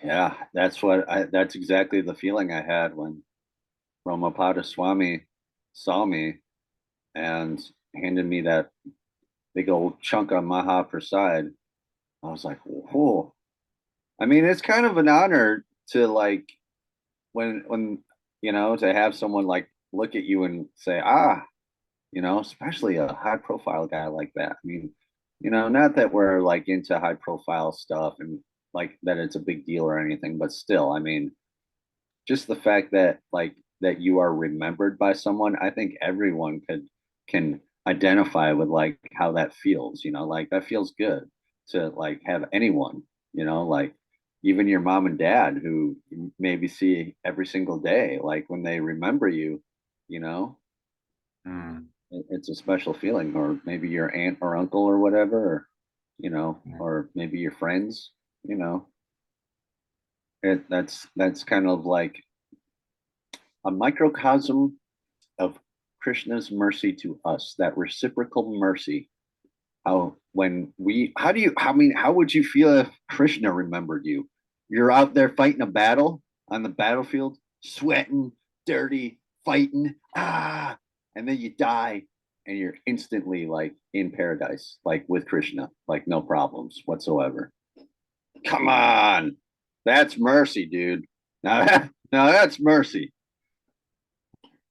Yeah, that's exactly the feeling I had when Ramapada Swami saw me and handed me that big old chunk of Mahaprasad. I was like, whoa. I mean, it's kind of an honor to like when to have someone like look at you and say, especially a high profile guy like that. I mean, not that we're like into high profile stuff and like that it's a big deal or anything, but still, I mean, just the fact that like that you are remembered by someone, I think everyone can identify with like how that feels, like that feels good to like have anyone, like even your mom and dad who you maybe see every single day, like when they remember you, you know, Mm, it's a special feeling, or maybe your aunt or uncle or whatever, or yeah. or maybe your friends, you know. That's kind of like a microcosm of Krishna's mercy to us, that reciprocal mercy. How would you feel if Krishna remembered you? You're out there fighting a battle on the battlefield, sweating, dirty, fighting, and then you die and you're instantly like in paradise, like with Krishna, like no problems whatsoever. Come on. That's mercy, dude. Now that's mercy.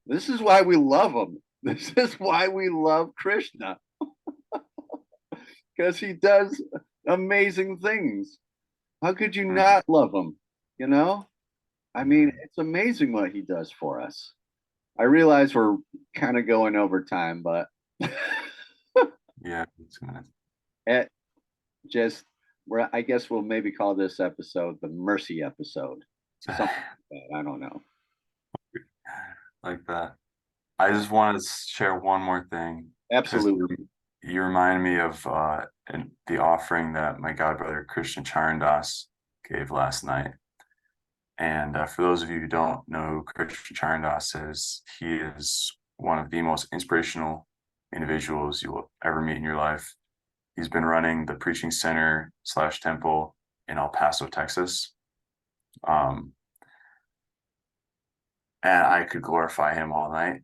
This is why we love him. This is why we love Krishna, because he does amazing things. How could you Mm, not love him? You know? I mean, mm. it's amazing what he does for us. I realize we're kind of going over time, but Yeah, it's gonna. it just I guess we'll maybe call this episode the mercy episode. Something like that. I don't know. Like that. I just wanted to share one more thing because Absolutely. you remind me of the offering that my godbrother Krishna Charandas gave last night. And for those of you who don't know who Krishna Charandas is, he is one of the most inspirational individuals you will ever meet in your life. He's been running the preaching center / temple in El Paso, Texas. Um, and I could glorify him all night.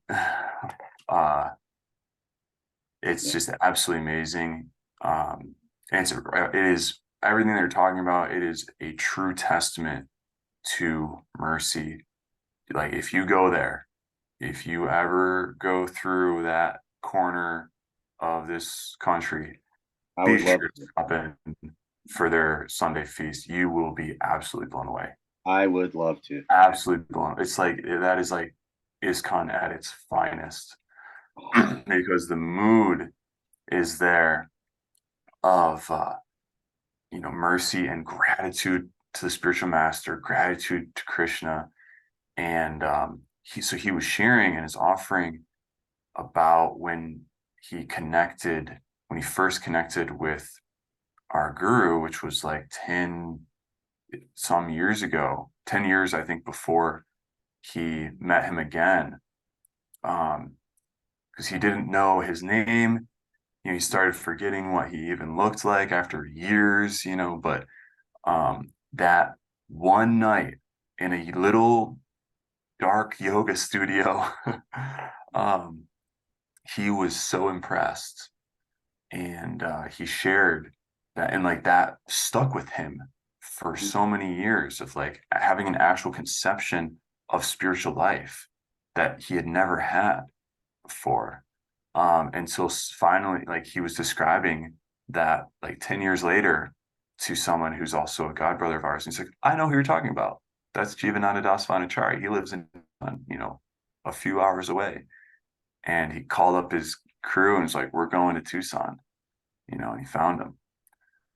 It's Yeah. just absolutely amazing. And it is everything they're talking about. It is a true testament to mercy. Like if you go there, if you ever go through that corner of this country, I be would love sure to to. stop in for their Sunday feast. You will be absolutely blown away. I would love to. Absolutely blown. It's like that is like ISKCON at its finest because the mood is there of mercy and gratitude to the spiritual master, gratitude to Krishna, and he was sharing in his offering about when he first connected with our guru, which was like 10 some years ago, 10 years I think before he met him again, because he didn't know his name. He started forgetting what he even looked like after years, but that one night in a little dark yoga studio, um, he was so impressed, and he shared that, and like that stuck with him for so many years of like having an actual conception of spiritual life that he had never had before, until finally, like he was describing that like 10 years later to someone who's also a god brother of ours. And he's like, I know who you're talking about. That's Jivananda Das Vanachari. He lives in, a few hours away. And he called up his crew and was like, we're going to Tucson, and he found them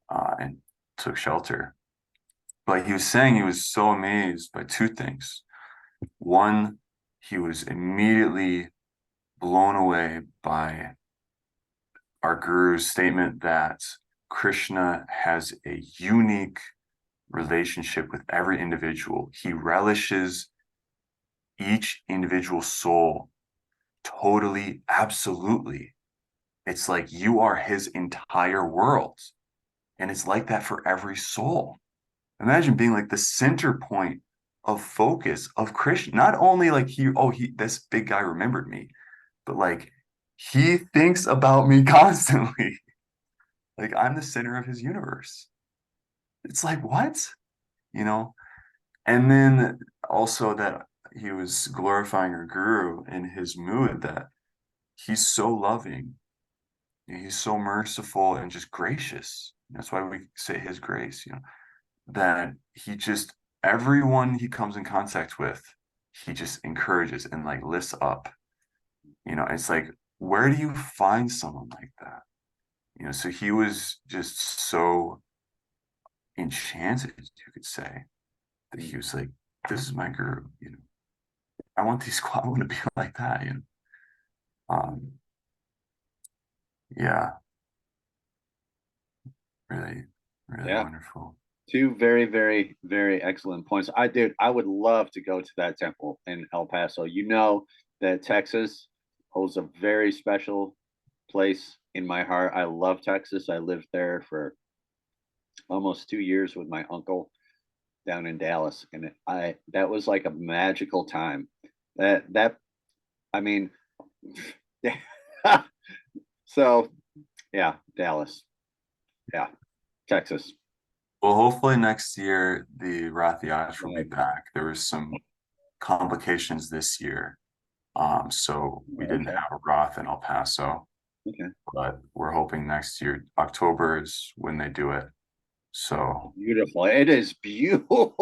and took shelter. But he was saying he was so amazed by two things. One, he was immediately blown away by our guru's statement that Krishna has a unique relationship with every individual. He relishes each individual soul totally, absolutely. It's like you are his entire world. And it's like that for every soul. Imagine being like the center point of focus of Krishna. Not only like this big guy remembered me, but like he thinks about me constantly. Like I'm the center of his universe. It's like, what? You know? And then also that he was glorifying our guru in his mood, that he's so loving. he's so merciful and just gracious. That's why we say his grace, that he just, everyone he comes in contact with, he just encourages and like lifts up. It's like, where do you find someone like that? So he was just so enchanted, you could say, that he was like, this is my guru, I want to be like that, Um, yeah, really, really Yeah. wonderful. Two very, very, very excellent points. I would love to go to that temple in El Paso. You know that Texas holds a very special place in my heart. I love Texas. I lived there for almost 2 years with my uncle down in Dallas, and that was like a magical time. That I mean, so yeah, Dallas, yeah, Texas. Well, hopefully next year the Rath Yash will be Right. back. There was some complications this year, so we didn't Okay. have a Roth in El Paso, Okay. but we're hoping next year, October is when they do it. So Beautiful. It is beautiful.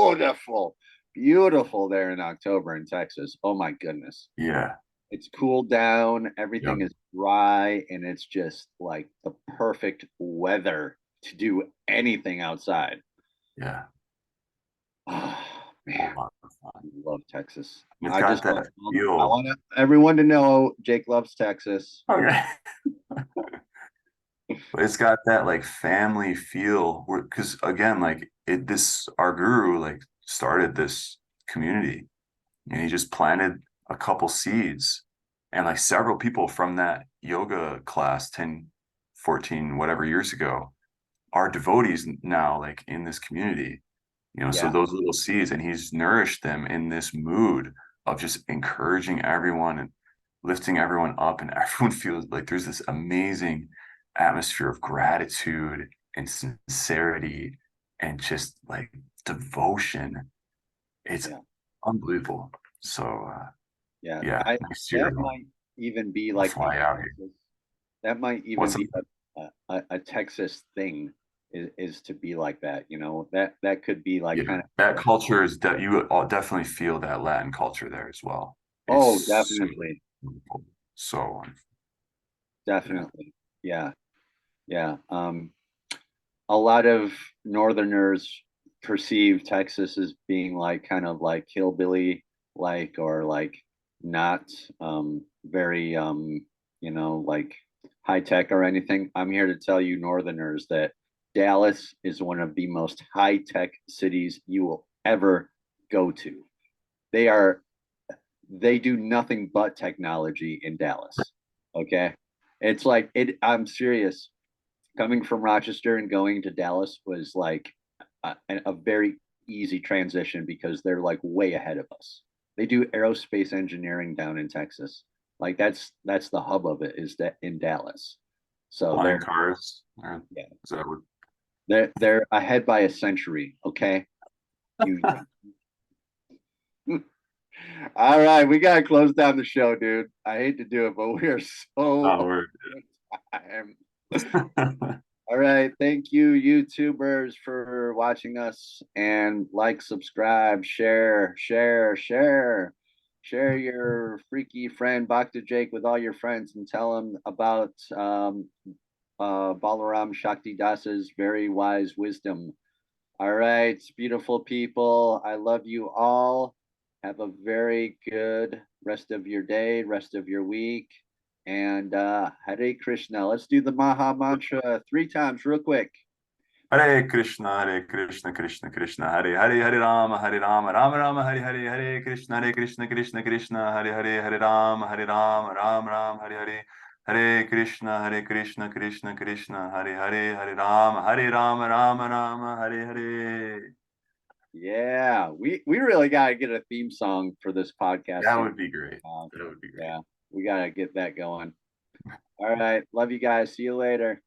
Beautiful there in October in Texas. Oh my goodness. yeah, It's cooled down. Everything Yep. is dry, and it's just like the perfect weather to do anything outside. yeah, Oh a man, lot of fun. I love Texas. It's I got just that I feel. want everyone to know Jake loves Texas. Okay. But it's got that like family feel, because again, like our guru like started this community, and he just planted a couple seeds, and like several people from that yoga class 10, 14, whatever years ago are devotees now, like in this community. So Yeah. those little seeds, and he's nourished them in this mood of just encouraging everyone and lifting everyone up, and everyone feels like there's this amazing atmosphere of gratitude and sincerity and just like devotion. It's Yeah. unbelievable. So Yeah. yeah, next year That might even be we'll like fly out here. that might even What's be a Texas thing is to be like that. That could be like yeah, kind of that culture is that you all definitely feel that Latin culture there as well. oh, It's so definitely. wonderful. So wonderful. Definitely. Yeah. Yeah. A lot of Northerners perceive Texas as being like kind of like hillbilly like or like not very like high tech or anything. I'm here to tell you Northerners that Dallas is one of the most high tech cities you will ever go to. They do nothing but technology in Dallas. Okay. It's like I'm serious. Coming from Rochester and going to Dallas was like a very easy transition because they're like way ahead of us. They do aerospace engineering down in Texas. Like that's the hub of it is that in Dallas. So Flying cars. yeah, Is that what? they're ahead by a century. Okay. You all right, we gotta close down the show, dude. I hate to do it, but we are so Oh, we're time. All right. Thank you, YouTubers, for watching us, and like, subscribe, share your freaky friend Bhakta Jake with all your friends and tell them about Balaram Shakti Das's very wise wisdom. All right, beautiful people. I love you all. Have a very good rest of your day, rest of your week. And Hare Krishna. Let's do the Maha Mantra 3 times, real quick. Hare Krishna, Krishna Krishna, Hare Hare, Hare Rama, Rama Rama, Hare Hare, Hare Krishna, Krishna Krishna, Hare Hare, Hare Rama, Ram Ram, Hare Hare. Hare Krishna, Krishna Krishna, Hare Hare, Hare Rama, Rama, Hare Hare. Yeah, we really got to get a theme song for this podcast. That would be great. Yeah, we got to get that going. All right. Love you guys. See you later.